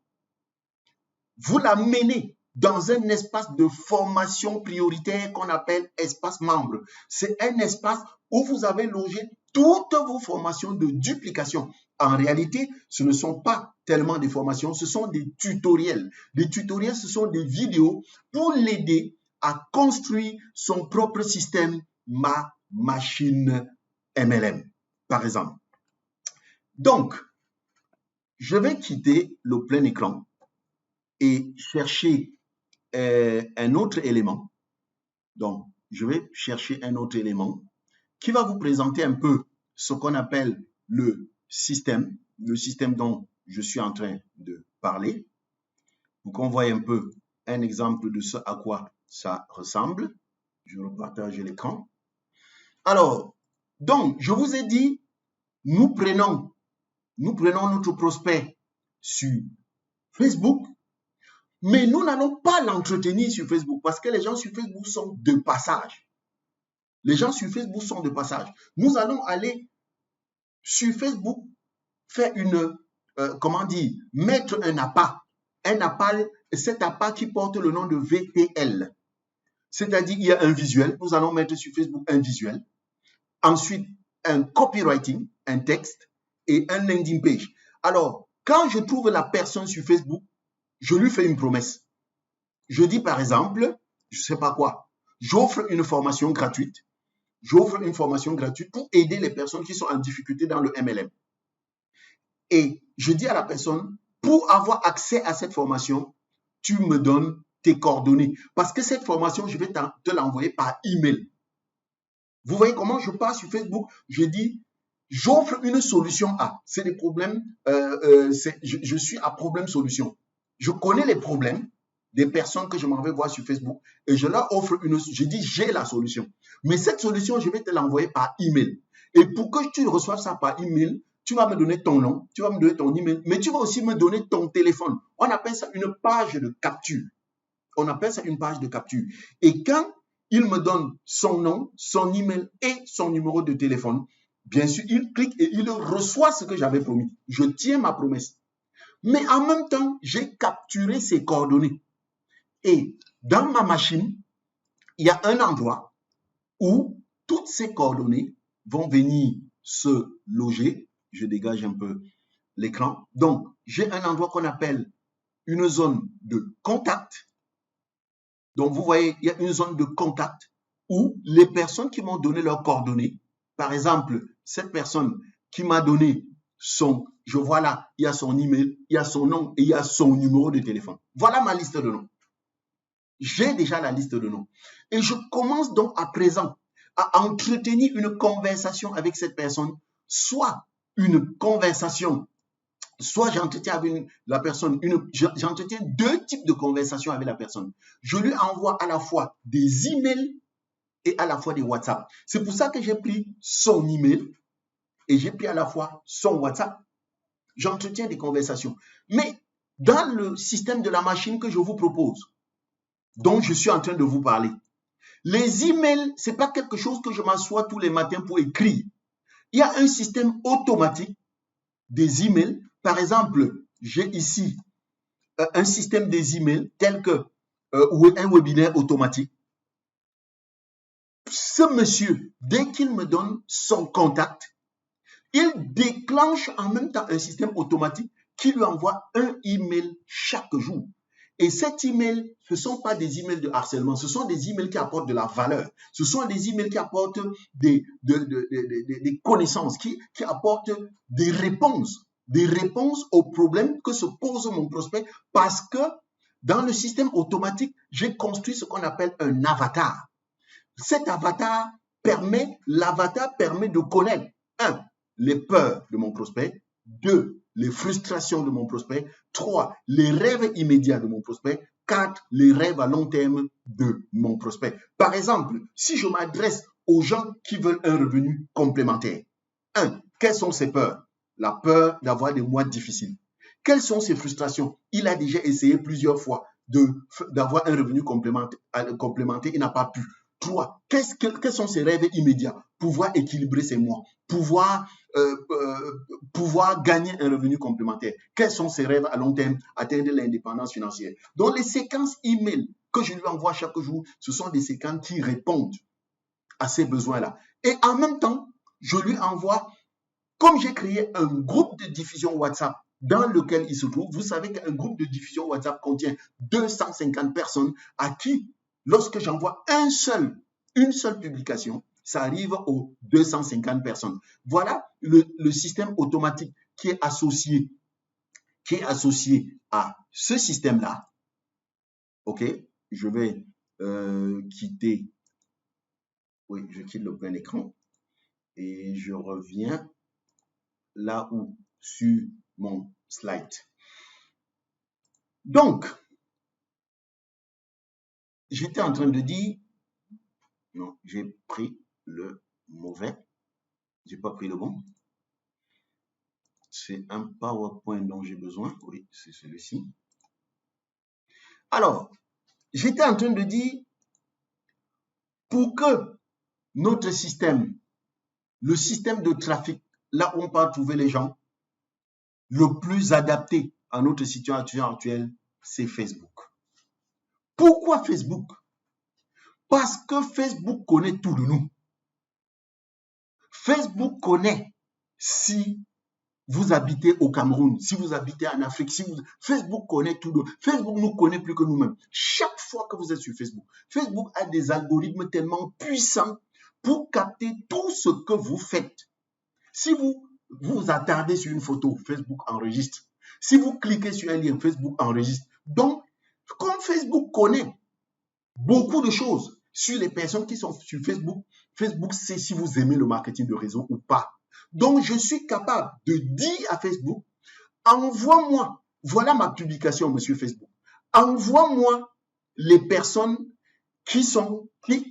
vous l'amener dans un espace de formation prioritaire qu'on appelle espace membre. C'est un espace où vous avez logé toutes vos formations de duplication. En réalité, ce ne sont pas tellement des formations, ce sont des tutoriels. Les tutoriels, ce sont des vidéos pour l'aider à construire son propre système, ma machine MLM, par exemple. Donc, je vais quitter le plein écran et chercher un autre élément. Donc, je vais chercher un autre élément qui va vous présenter un peu ce qu'on appelle le système dont je suis en train de parler, pour qu'on voit un peu un exemple de ce à quoi ça ressemble. Je repartage l'écran. Alors, donc, je vous ai dit, nous prenons notre prospect sur Facebook, mais nous n'allons pas l'entretenir sur Facebook parce que les gens sur Facebook sont de passage. Les gens sur Facebook sont de passage. Nous allons aller sur Facebook faire mettre un appât. Cet appât qui porte le nom de VTL. C'est-à-dire, il y a un visuel. Nous allons mettre sur Facebook un visuel. Ensuite, un copywriting, un texte et un landing page. Alors, quand je trouve la personne sur Facebook, je lui fais une promesse. Je dis par exemple, je ne sais pas quoi, j'offre une formation gratuite. J'offre une formation gratuite pour aider les personnes qui sont en difficulté dans le MLM. Et je dis à la personne, pour avoir accès à cette formation, tu me donnes tes coordonnées. Parce que cette formation, je vais te l'envoyer par email. Vous voyez comment je pars sur Facebook, je dis, j'offre une solution A. C'est des problèmes, je suis à problème-solution. Je connais les problèmes des personnes que je m'en vais voir sur Facebook et je leur offre je dis, j'ai la solution. Mais cette solution, je vais te l'envoyer par email. Et pour que tu reçoives ça par email, tu vas me donner ton nom, tu vas me donner ton email, mais tu vas aussi me donner ton téléphone. On appelle ça une page de capture. On appelle ça une page de capture. Et quand il me donne son nom, son email et son numéro de téléphone, bien sûr, il clique et il reçoit ce que j'avais promis. Je tiens ma promesse. Mais en même temps, j'ai capturé ses coordonnées. Et dans ma machine, il y a un endroit où toutes ces coordonnées vont venir se loger. Je dégage un peu l'écran. Donc, j'ai un endroit qu'on appelle une zone de contact. Donc, vous voyez, il y a une zone de contact où les personnes qui m'ont donné leurs coordonnées, par exemple, cette personne qui m'a donné je vois là, il y a son email, il y a son nom et il y a son numéro de téléphone. Voilà ma liste de noms. J'ai déjà la liste de noms. Et je commence donc à présent à entretenir une conversation avec cette personne, soit une conversation, soit j'entretiens avec la personne, j'entretiens deux types de conversations avec la personne. Je lui envoie à la fois des emails et à la fois des WhatsApp. C'est pour ça que j'ai pris son email et j'ai pris à la fois son WhatsApp. J'entretiens des conversations. Mais dans le système de la machine que je vous propose, dont je suis en train de vous parler, les emails, ce n'est pas quelque chose que je m'assois tous les matins pour écrire. Il y a un système automatique des emails. Par exemple, j'ai ici un système des emails tel que un webinaire automatique. Ce monsieur, dès qu'il me donne son contact, il déclenche en même temps un système automatique qui lui envoie un email chaque jour. Et cet email, ce ne sont pas des emails de harcèlement, ce sont des emails qui apportent de la valeur. Ce sont des emails qui apportent des connaissances, qui apportent des réponses aux problèmes que se pose mon prospect parce que dans le système automatique, j'ai construit ce qu'on appelle un avatar. Cet avatar permet de connaître, un, les peurs de mon prospect, 2, les frustrations de mon prospect, 3, les rêves immédiats de mon prospect, 4, les rêves à long terme de mon prospect. Par exemple, si je m'adresse aux gens qui veulent un revenu complémentaire, 1, quelles sont ses peurs? La peur d'avoir des mois difficiles. Quelles sont ses frustrations? Il a déjà essayé plusieurs fois d'avoir un revenu complémentaire, il n'a pas pu. 3, quels sont ses rêves immédiats? Pouvoir équilibrer ses mois, pouvoir gagner un revenu complémentaire. Quels sont ses rêves à long terme? Atteindre l'indépendance financière. Donc, les séquences email que je lui envoie chaque jour, ce sont des séquences qui répondent à ces besoins-là. Et en même temps, je lui envoie, comme j'ai créé un groupe de diffusion WhatsApp dans lequel il se trouve, vous savez qu'un groupe de diffusion WhatsApp contient 250 personnes à qui, lorsque j'envoie une seule publication, ça arrive aux 250 personnes. Voilà le système automatique qui est associé à ce système-là. OK, je vais quitter. Oui, je quitte le plein écran et je reviens là où sur mon slide. Donc, j'étais en train de dire, non, j'ai pris le mauvais. J'ai pas pris le bon. C'est un PowerPoint dont j'ai besoin. Oui, c'est celui-ci. Alors, j'étais en train de dire, pour que notre système, le système de trafic, là où on peut trouver les gens, le plus adapté à notre situation actuelle, c'est Facebook. Pourquoi Facebook? Parce que Facebook connaît tout de nous. Facebook connaît si vous habitez au Cameroun, si vous habitez en Afrique, Facebook connaît tout. Facebook nous connaît plus que nous-mêmes. Chaque fois que vous êtes sur Facebook, Facebook a des algorithmes tellement puissants pour capter tout ce que vous faites. Si vous vous attardez sur une photo, Facebook enregistre. Si vous cliquez sur un lien, Facebook enregistre. Donc, comme Facebook connaît beaucoup de choses sur les personnes qui sont sur Facebook, Facebook sait si vous aimez le marketing de réseau ou pas. Donc, je suis capable de dire à Facebook, envoie-moi, voilà ma publication, monsieur Facebook, envoie-moi les personnes qui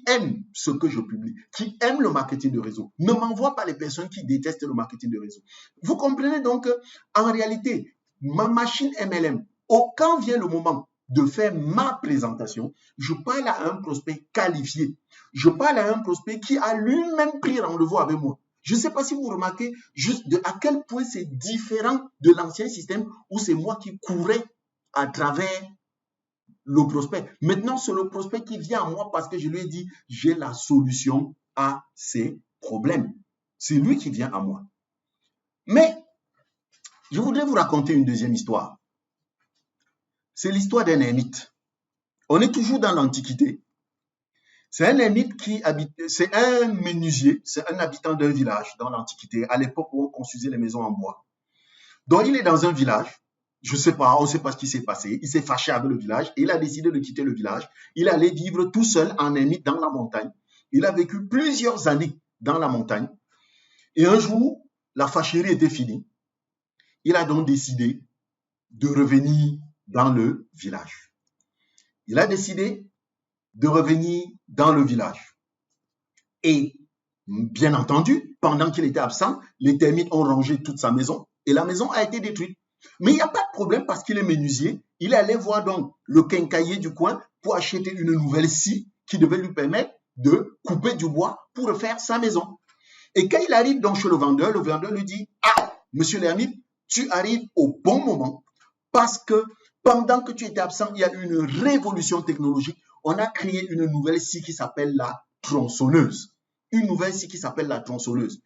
aiment ce que je publie, qui aiment le marketing de réseau. Ne m'envoie pas les personnes qui détestent le marketing de réseau. Vous comprenez donc en réalité, ma machine MLM, quand vient le moment de faire ma présentation, je parle à un prospect qualifié. Je parle à un prospect qui a lui-même pris rendez-vous avec moi. Je ne sais pas si vous remarquez juste à quel point c'est différent de l'ancien système où c'est moi qui courais à travers le prospect. Maintenant, c'est le prospect qui vient à moi parce que je lui ai dit, j'ai la solution à ses problèmes. C'est lui qui vient à moi. Mais, je voudrais vous raconter une deuxième histoire. C'est l'histoire d'un ermite. On est toujours dans l'Antiquité. C'est un ermite qui habite, c'est un menuisier, c'est un habitant d'un village dans l'Antiquité, à l'époque où on construisait les maisons en bois. Donc, il est dans un village. Je ne sais pas, on ne sait pas ce qui s'est passé. Il s'est fâché avec le village et il a décidé de quitter le village. Il allait vivre tout seul en ermite dans la montagne. Il a vécu plusieurs années dans la montagne. Et un jour, la fâcherie était finie. Il a donc décidé de revenir dans le village. Il a décidé de revenir dans le village. Et bien entendu, pendant qu'il était absent, les termites ont rangé toute sa maison et la maison a été détruite. Mais il n'y a pas de problème parce qu'il est menuisier. Il est allé voir donc le quincaillier du coin pour acheter une nouvelle scie qui devait lui permettre de couper du bois pour refaire sa maison. Et quand il arrive donc chez le vendeur lui dit, ah, monsieur l'ermite, tu arrives au bon moment parce que pendant que tu étais absent, il y a eu une révolution technologique. On a créé une nouvelle scie qui s'appelle la tronçonneuse. Une nouvelle scie qui s'appelle la tronçonneuse.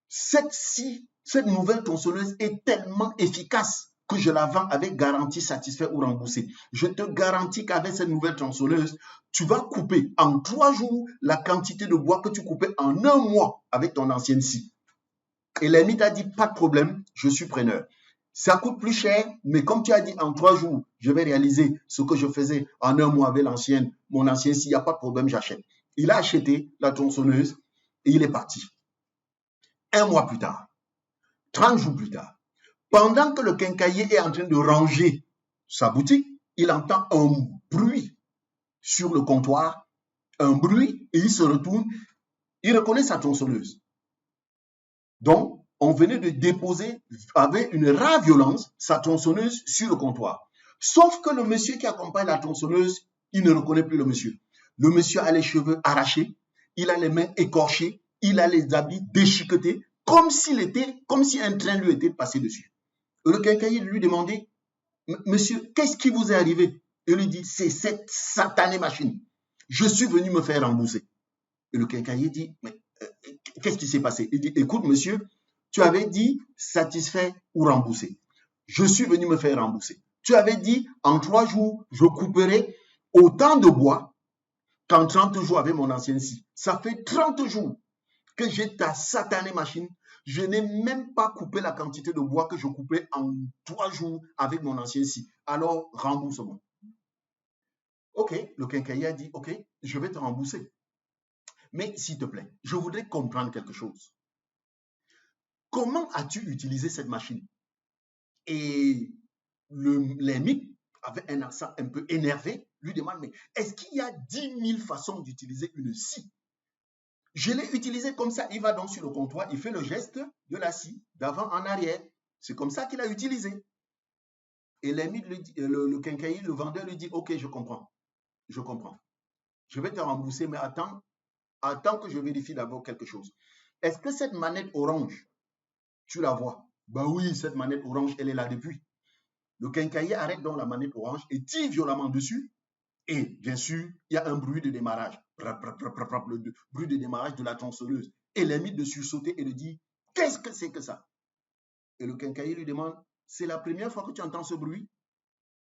Cette scie, cette nouvelle tronçonneuse est tellement efficace que je la vends avec garantie satisfait ou remboursé. Je te garantis qu'avec cette nouvelle tronçonneuse, tu vas couper en 3 jours la quantité de bois que tu coupais en 1 mois avec ton ancienne scie. Et l'ermite a dit, pas de problème, je suis preneur. Ça coûte plus cher, mais comme tu as dit, en 3 jours, je vais réaliser ce que je faisais en 1 mois avec mon ancienne scie, il n'y a pas de problème, j'achète. Il a acheté la tronçonneuse et il est parti. 1 mois plus tard, 30 jours plus tard, pendant que le quincaillier est en train de ranger sa boutique, il entend un bruit sur le comptoir, un bruit, et il se retourne, il reconnaît sa tronçonneuse. Donc, on venait de déposer avec une rare violence sa tronçonneuse sur le comptoir. Sauf que le monsieur qui accompagne la tronçonneuse, il ne reconnaît plus le monsieur. Le monsieur a les cheveux arrachés, il a les mains écorchées, il a les habits déchiquetés, comme si un train lui était passé dessus. Et le quincaillier lui demandait, monsieur, qu'est-ce qui vous est arrivé? Il lui dit, c'est cette satanée machine. Je suis venu me faire rembourser. Et le quincaillier dit, mais qu'est-ce qui s'est passé? Il dit, écoute, monsieur, tu avais dit satisfait ou remboursé. Je suis venu me faire rembourser. Tu avais dit, en 3 jours, je couperai autant de bois qu'en 30 jours avec mon ancienne scie. Ça fait 30 jours que j'ai ta satanée machine. Je n'ai même pas coupé la quantité de bois que je coupais en 3 jours avec mon ancienne scie. Alors, rembourse-moi. Ok, le quincaillier a dit, ok, je vais te rembourser. Mais s'il te plaît, je voudrais comprendre quelque chose. Comment as-tu utilisé cette machine? Et l'ermite, avec un accent un peu énervé, lui demande, mais est-ce qu'il y a 10 000 façons d'utiliser une scie? Je l'ai utilisé comme ça. Il va donc sur le comptoir, il fait le geste de la scie, d'avant en arrière. C'est comme ça qu'il a utilisé. Et l'ami, le quincaillier, le vendeur lui dit, OK, je comprends. Je comprends. Je vais te rembourser, mais attends que je vérifie d'abord quelque chose. Est-ce que cette manette orange, tu la vois? Ben oui, cette manette orange, elle est là depuis. Le quincaillier arrête donc la manette orange et tire violemment dessus. Et bien sûr, il y a un bruit de démarrage. Le bruit de démarrage de la tronçonneuse. Et l'ami de sursauter et de dire, qu'est-ce que c'est que ça? Et le quincaillier lui demande, c'est la première fois que tu entends ce bruit?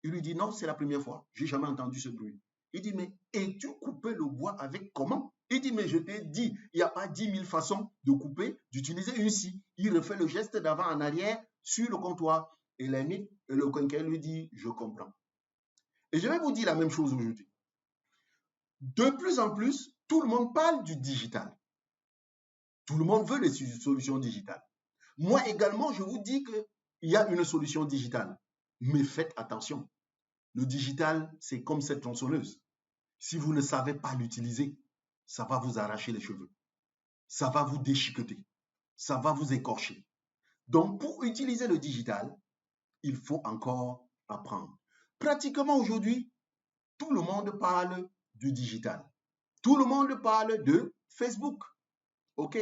Il lui dit, non, c'est la première fois. Je n'ai jamais entendu ce bruit. Il dit, mais es-tu coupé le bois avec comment? Il dit, mais je t'ai dit, il n'y a pas 10 000 façons de couper, d'utiliser une scie. Il refait le geste d'avant en arrière sur le comptoir. Et l'ami, le quincaillier lui dit, je comprends. Et je vais vous dire la même chose aujourd'hui. De plus en plus, tout le monde parle du digital. Tout le monde veut des solutions digitales. Moi également, je vous dis qu'il y a une solution digitale. Mais faites attention. Le digital, c'est comme cette tronçonneuse. Si vous ne savez pas l'utiliser, ça va vous arracher les cheveux. Ça va vous déchiqueter. Ça va vous écorcher. Donc, pour utiliser le digital, il faut encore apprendre. Pratiquement aujourd'hui, tout le monde parle du digital. Tout le monde parle de Facebook. OK,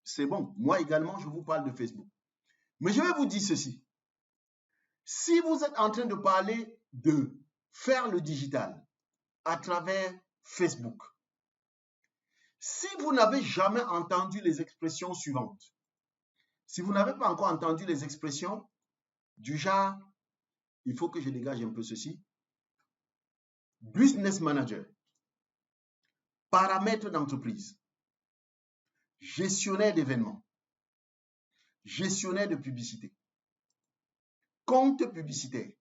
c'est bon. Moi également, je vous parle de Facebook. Mais je vais vous dire ceci. Si vous êtes en train de parler de faire le digital à travers Facebook, si vous n'avez jamais entendu les expressions suivantes, si vous n'avez pas encore entendu les expressions du genre, il faut que je dégage un peu ceci, business manager, paramètres d'entreprise, gestionnaire d'événements, gestionnaire de publicité, compte publicitaire.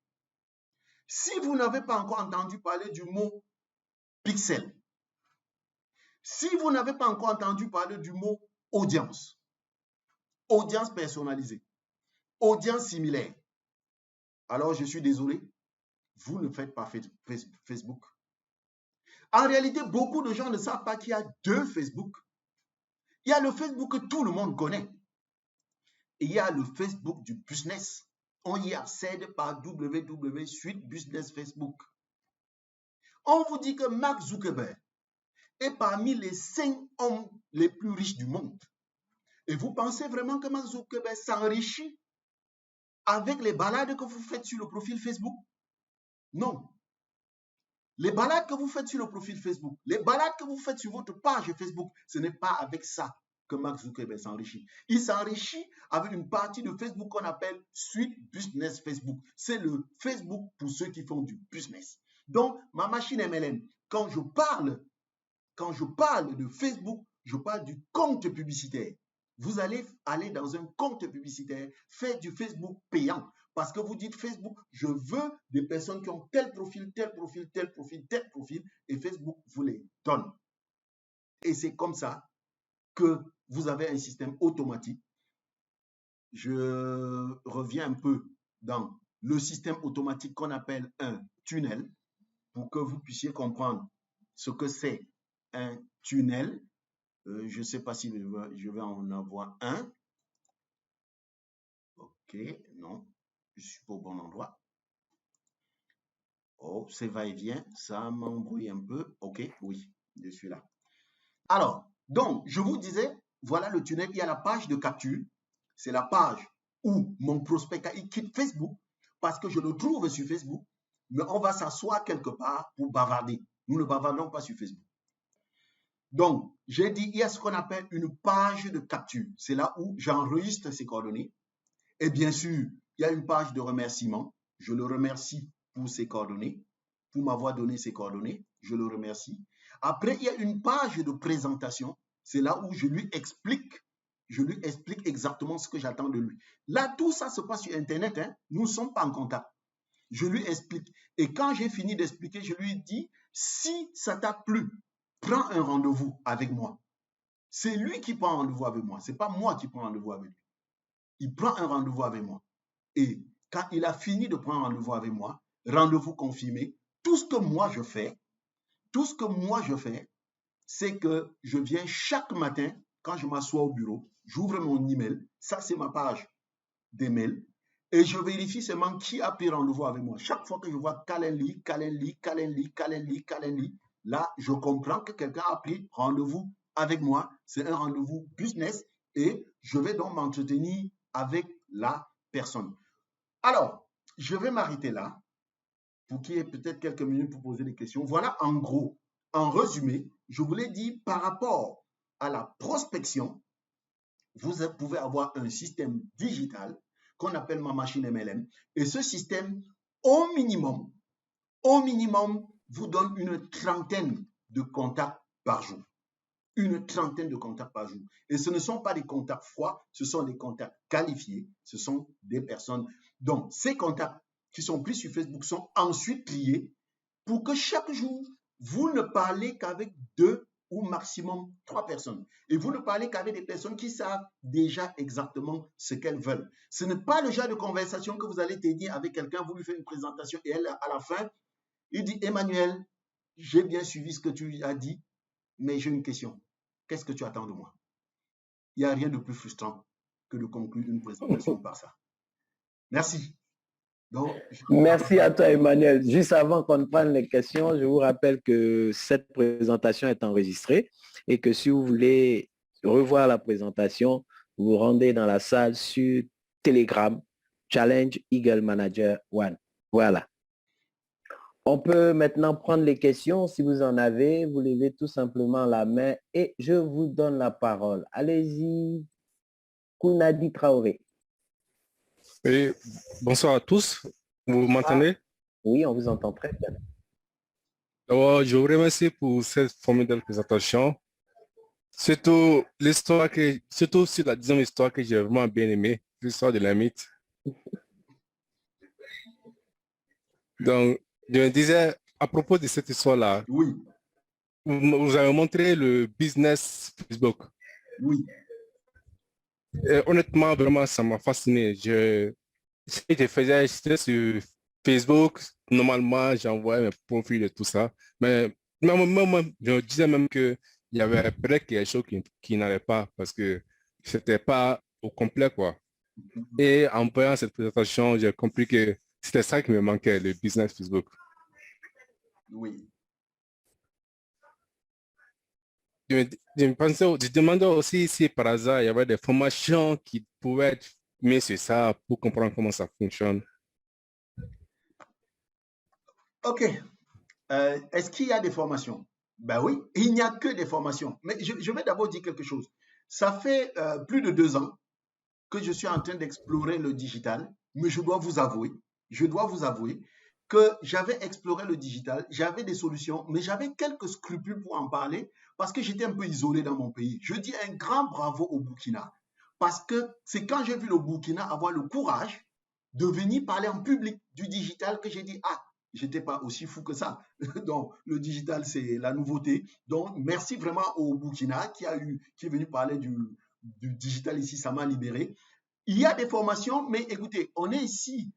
Si vous n'avez pas encore entendu parler du mot pixel, si vous n'avez pas encore entendu parler du mot audience, audience personnalisée, audience similaire, alors je suis désolé, vous ne faites pas Facebook. En réalité, beaucoup de gens ne savent pas qu'il y a deux Facebook. Il y a le Facebook que tout le monde connaît. Et il y a le Facebook du business. On y accède par www suite business Facebook. On vous dit que Mark Zuckerberg est parmi les 5 hommes les plus riches du monde. Et vous pensez vraiment que Mark Zuckerberg s'enrichit avec les balades que vous faites sur le profil Facebook? Non. Les balades que vous faites sur le profil Facebook, les balades que vous faites sur votre page Facebook, ce n'est pas avec ça que Mark Zuckerberg s'enrichit. Il s'enrichit avec une partie de Facebook qu'on appelle Suite Business Facebook. C'est le Facebook pour ceux qui font du business. Donc, ma machine MLM, quand je parle de Facebook, je parle du compte publicitaire. Vous allez aller dans un compte publicitaire, faire du Facebook payant. Parce que vous dites Facebook, je veux des personnes qui ont tel profil, tel profil, tel profil, tel profil, et Facebook vous les donne. Et c'est comme ça que vous avez un système automatique. Je reviens un peu dans le système automatique qu'on appelle un tunnel pour que vous puissiez comprendre ce que c'est un tunnel. Je ne sais pas si je vais en avoir un. OK, non, je suis pas au bon endroit. Oh, c'est va-et-vient, ça m'embrouille un peu. OK, oui, je suis là. Alors, donc, je vous disais, voilà le tunnel, il y a la page de capture. C'est la page où mon prospect, il quitte Facebook parce que je le trouve sur Facebook, mais on va s'asseoir quelque part pour bavarder. Nous ne bavardons pas sur Facebook. Donc, j'ai dit, il y a ce qu'on appelle une page de capture. C'est là où j'enregistre ces coordonnées. Et bien sûr, il y a une page de remerciement. Je le remercie pour ses coordonnées, pour m'avoir donné ses coordonnées. Je le remercie. Après, il y a une page de présentation. C'est là où je lui explique exactement ce que j'attends de lui. Là, tout ça se passe sur Internet. Hein. Nous ne sommes pas en contact. Je lui explique. Et quand j'ai fini d'expliquer, je lui dis, si ça t'a plu, prends un rendez-vous avec moi. C'est lui qui prend un rendez-vous avec moi. Ce n'est pas moi qui prends un rendez-vous avec lui. Il prend un rendez-vous avec moi. Et quand il a fini de prendre un rendez-vous avec moi, rendez-vous confirmé, tout ce que moi je fais, c'est que je viens chaque matin, quand je m'assois au bureau, j'ouvre mon email, ça c'est ma page d'email, et je vérifie seulement qui a pris rendez-vous avec moi. Chaque fois que je vois Calendly, là, je comprends que quelqu'un a pris rendez-vous avec moi. C'est un rendez-vous business et je vais donc m'entretenir avec la personne. Alors, je vais m'arrêter là pour qu'il y ait peut-être quelques minutes pour poser des questions. Voilà en gros, en résumé, je vous l'ai dit par rapport à la prospection, vous pouvez avoir un système digital qu'on appelle ma machine MLM. Et ce système, au minimum, vous donne une trentaine de contacts par jour. Une trentaine de contacts par jour. Et ce ne sont pas des contacts froids, ce sont des contacts qualifiés, ce sont des personnes. Donc, ces contacts qui sont pris sur Facebook sont ensuite triés pour que chaque jour, vous ne parlez qu'avec 2 ou maximum 3 personnes. Et vous ne parlez qu'avec des personnes qui savent déjà exactement ce qu'elles veulent. Ce n'est pas le genre de conversation que vous allez tenir avec quelqu'un, vous lui faites une présentation et elle, à la fin, il dit, Emmanuel, j'ai bien suivi ce que tu as dit, mais j'ai une question. Qu'est-ce que tu attends de moi? Il n'y a rien de plus frustrant que de conclure une présentation par ça. Merci. Donc, merci à toi, Emmanuel. Juste avant qu'on prenne les questions, je vous rappelle que cette présentation est enregistrée et que si vous voulez revoir la présentation, vous vous rendez dans la salle sur Telegram, Challenge Eagle Manager One. Voilà. On peut maintenant prendre les questions. Si vous en avez, vous levez tout simplement la main et je vous donne la parole. Allez-y, Kounadi Traoré. Oui, bonsoir à tous. Vous m'entendez? Oui, on vous entend très bien. D'abord, je vous remercie pour cette formidable présentation. Surtout sur la deuxième histoire que j'ai vraiment bien aimée, l'histoire de l'ermite. Donc, je me disais, à propos de cette histoire-là, oui, vous avez montré le business Facebook. oui. Et honnêtement, vraiment, ça m'a fasciné. J'étais sur Facebook, normalement, j'envoyais mes profils et tout ça, mais je me disais même qu'il y avait peut-être quelque chose qui n'allait pas parce que c'était pas au complet, quoi. Et en voyant cette présentation, j'ai compris que c'était ça qui me manquait, le business Facebook. Oui. Je demandais aussi si par hasard, il y avait des formations qui pouvaient être mises sur ça pour comprendre comment ça fonctionne. OK. Est-ce qu'il y a des formations? Ben oui, il n'y a que des formations. Mais je vais d'abord dire quelque chose. Ça fait plus de 2 ans que je suis en train d'explorer le digital, mais je dois vous avouer que j'avais exploré le digital, j'avais des solutions, mais j'avais quelques scrupules pour en parler parce que j'étais un peu isolé dans mon pays. Je dis un grand bravo au Burkina parce que c'est quand j'ai vu le Burkina avoir le courage de venir parler en public du digital que j'ai dit, ah, j'étais pas aussi fou que ça. Donc, le digital, c'est la nouveauté. Donc, merci vraiment au Burkina qui est venu parler du digital ici, ça m'a libéré. Il y a des formations, mais écoutez, on est ici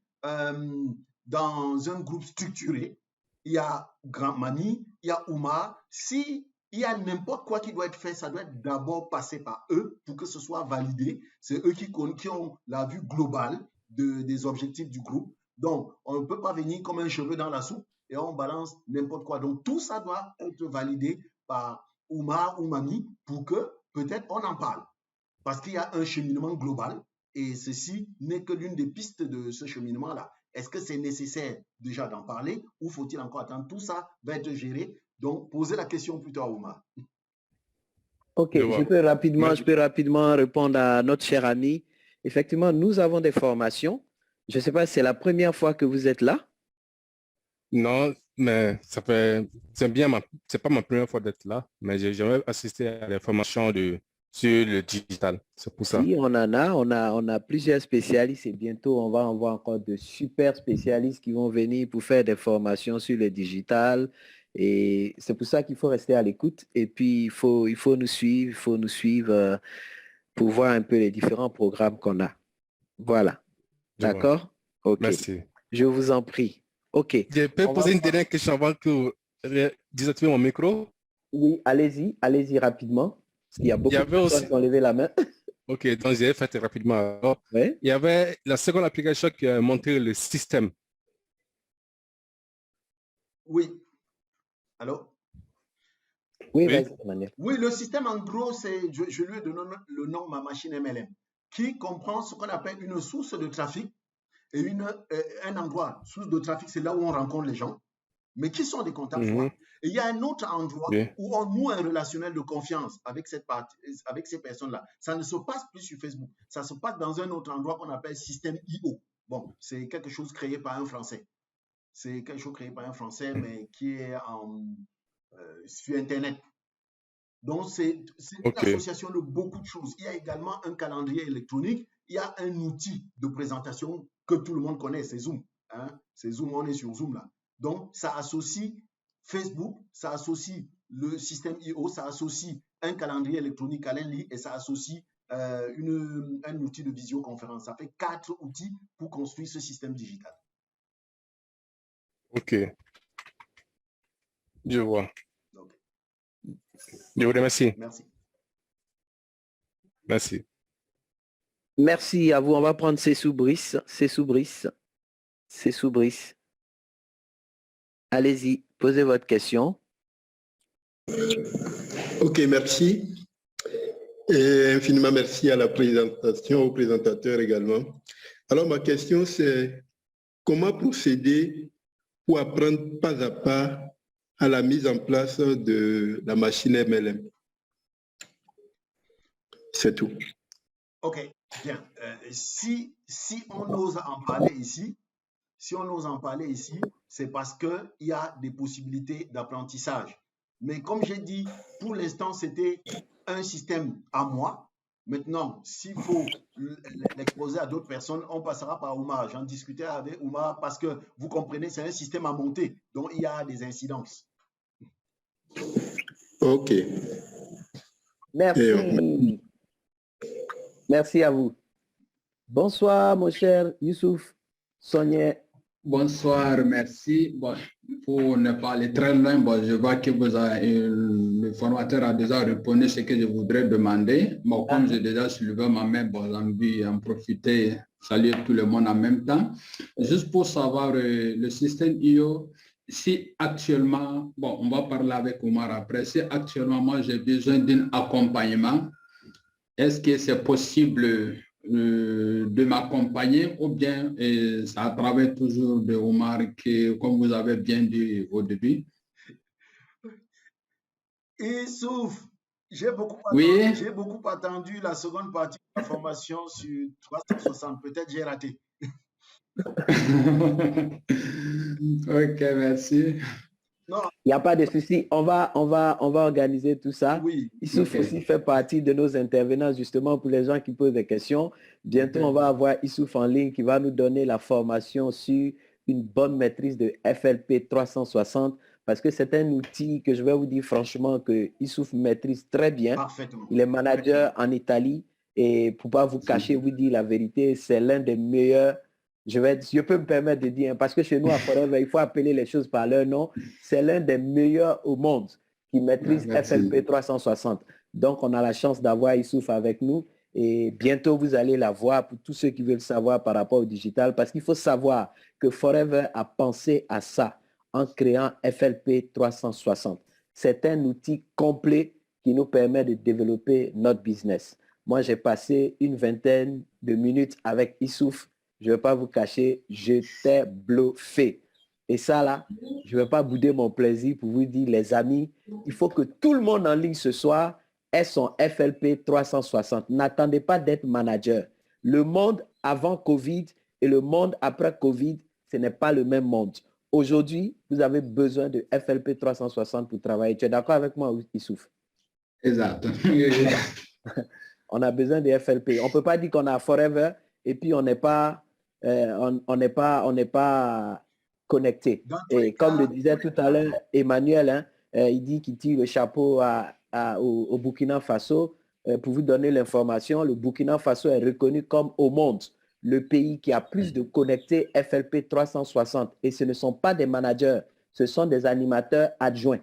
dans un groupe structuré. Il y a Grand Mani, il y a Oumar. Si il y a n'importe quoi qui doit être fait, ça doit être d'abord passé par eux pour que ce soit validé. C'est eux qui ont la vue globale des objectifs du groupe. Donc, on ne peut pas venir comme un cheveu dans la soupe et on balance n'importe quoi. Donc, tout ça doit être validé par Oumar ou Mani pour que peut-être on en parle. Parce qu'il y a un cheminement global et ceci n'est que l'une des pistes de ce cheminement-là. Est-ce que c'est nécessaire déjà d'en parler ou faut-il encore attendre? Tout ça va être géré. Donc, posez la question plutôt à Oumar. Ok, je peux rapidement répondre à notre cher ami. Effectivement, nous avons des formations. Je ne sais pas si c'est la première fois que vous êtes là. Non, mais c'est pas ma première fois d'être là, mais j'ai jamais assisté à des formations sur le digital. C'est pour ça. Si, on a plusieurs spécialistes et bientôt on va en voir encore de super spécialistes qui vont venir pour faire des formations sur le digital. Et c'est pour ça qu'il faut rester à l'écoute. Et puis, il faut nous suivre pour voir un peu les différents programmes qu'on a. Voilà. D'accord? OK. Merci. Je vous en prie. OK. Je peux poser une dernière question avant que vous désactivez mon micro? Oui, allez-y rapidement. Parce qu'il y a beaucoup de personnes qui ont levé la main. OK, donc j'ai fait rapidement. Alors, Oui. il y avait la seconde application qui a montré le système. Oui. Allô? Oui, Oui. vas-y, Emmanuel. Oui, le système, en gros, c'est, je lui ai donné le nom ma machine MLM, qui comprend ce qu'on appelle une source de trafic et un endroit. Source de trafic, c'est là où on rencontre les gens, mais qui sont des contacts froids. Et il y a un autre endroit Oui. où on noue un relationnel de confiance avec avec ces personnes-là. Ça ne se passe plus sur Facebook. Ça se passe dans un autre endroit qu'on appelle système IO. Bon, c'est quelque chose créé par un Français. C'est quelque chose créé par un Français, mais qui est sur Internet. Donc, c'est une association de beaucoup de choses. Il y a également un calendrier électronique. Il y a un outil de présentation que tout le monde connaît, c'est Zoom. Hein? C'est Zoom, on est sur Zoom là. Donc, ça associe Facebook, ça associe le système IO, ça associe un calendrier électronique Calendly et ça associe un outil de visioconférence. Ça fait 4 outils pour construire ce système digital. OK. Je vois. Okay. Je vous remercie. Merci. Merci. Merci à vous. On va prendre Cessou Brice. Allez-y, posez votre question. OK, merci. Et infiniment merci à la présentation, au présentateur également. Alors, ma question, c'est comment procéder pour apprendre pas à pas à la mise en place de la machine MLM? C'est tout. OK, bien. Si on ose en parler ici, c'est parce qu'il y a des possibilités d'apprentissage. Mais comme j'ai dit, pour l'instant, c'était un système à moi. Maintenant, s'il faut l'exposer à d'autres personnes, on passera par Oumar. J'en discutais avec Oumar parce que, vous comprenez, c'est un système à monter. Donc, il y a des incidences. OK. Merci. Merci à vous. Bonsoir, mon cher Youssouf Sonia. Bonsoir, merci. Bon, pour ne pas aller très loin, bon, je vois que le formateur a déjà répondu ce que je voudrais demander. Bon, comme j'ai déjà soulevé ma main, bon, j'ai envie d'en profiter, saluer tout le monde en même temps. Juste pour savoir le système IO, si actuellement, bon, on va parler avec Omar après, si actuellement moi j'ai besoin d'un accompagnement, est-ce que c'est possible de m'accompagner ou bien c'est à travers toujours de Omar que, comme vous avez bien dit au début? Issouf, j'ai beaucoup attendu la seconde partie de la formation sur 360. Peut-être j'ai raté. Ok, merci. Non. Il n'y a pas de souci. On va organiser tout ça. Oui. Issouf aussi fait partie de nos intervenants justement pour les gens qui posent des questions. Bientôt, on va avoir Issouf en ligne qui va nous donner la formation sur une bonne maîtrise de FLP 360 parce que c'est un outil que je vais vous dire franchement que Issouf maîtrise très bien. Parfaitement. Il est manager en Italie et pour ne pas vous cacher, vous dire la vérité, c'est l'un des meilleurs. Je peux me permettre de dire, parce que chez nous, à Forever, il faut appeler les choses par leur nom. C'est l'un des meilleurs au monde qui maîtrise FLP 360. Donc, on a la chance d'avoir Issouf avec nous. Et bientôt, vous allez la voir pour tous ceux qui veulent savoir par rapport au digital. Parce qu'il faut savoir que Forever a pensé à ça en créant FLP 360. C'est un outil complet qui nous permet de développer notre business. Moi, j'ai passé une vingtaine de minutes avec Issouf. Je ne vais pas vous cacher, j'étais bluffé. Et ça, là, je ne vais pas bouder mon plaisir pour vous dire, les amis, il faut que tout le monde en ligne ce soir ait son FLP 360. N'attendez pas d'être manager. Le monde avant Covid et le monde après Covid, ce n'est pas le même monde. Aujourd'hui, vous avez besoin de FLP 360 pour travailler. Tu es d'accord avec moi, Issouf? Exact. On a besoin de FLP. On ne peut pas dire qu'on a Forever et puis on n'est pas connecté. Et comme le disait tout à l'heure Emmanuel, hein, il dit qu'il tire le chapeau au Burkina Faso. Pour vous donner l'information, le Burkina Faso est reconnu comme au monde le pays qui a plus de connectés FLP 360. Et ce ne sont pas des managers, ce sont des animateurs adjoints.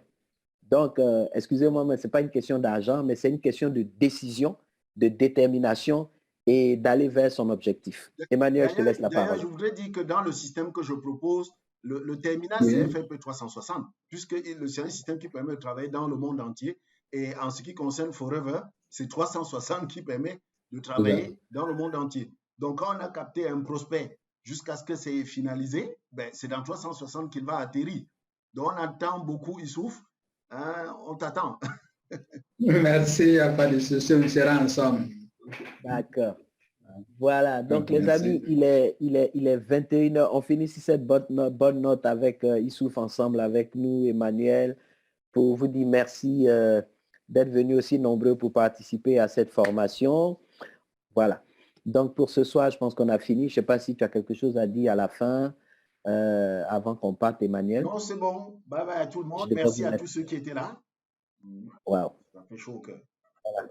Donc, excusez-moi, mais ce n'est pas une question d'argent, mais c'est une question de décision, de détermination et d'aller vers son objectif. Emmanuel, je te laisse la D'ailleurs, parole. je voudrais dire que dans le système que je propose, le terminal Oui. CFP 360, puisque c'est un système qui permet de travailler dans le monde entier. Et en ce qui concerne Forever, c'est 360 qui permet de travailler dans le monde entier. Donc, quand on a capté un prospect jusqu'à ce que c'est finalisé, ben, c'est dans 360 qu'il va atterrir. Donc, on attend beaucoup, Issouf. Hein, on t'attend. Merci, il n'y a pas de souci, on sera ensemble. D'accord. Voilà, donc les Merci. amis, il est 21h. On finit sur cette bonne note avec Issouf ensemble, avec nous, Emmanuel, pour vous dire merci d'être venus aussi nombreux pour participer à cette formation. Voilà. Donc pour ce soir, je pense qu'on a fini. Je ne sais pas si tu as quelque chose à dire à la fin, avant qu'on parte, Emmanuel. Non, c'est bon. Bye bye à tout le monde. Je devrais Merci vous à mettre- tous ceux qui étaient là. Wow. Ça fait chaud au cœur. Voilà.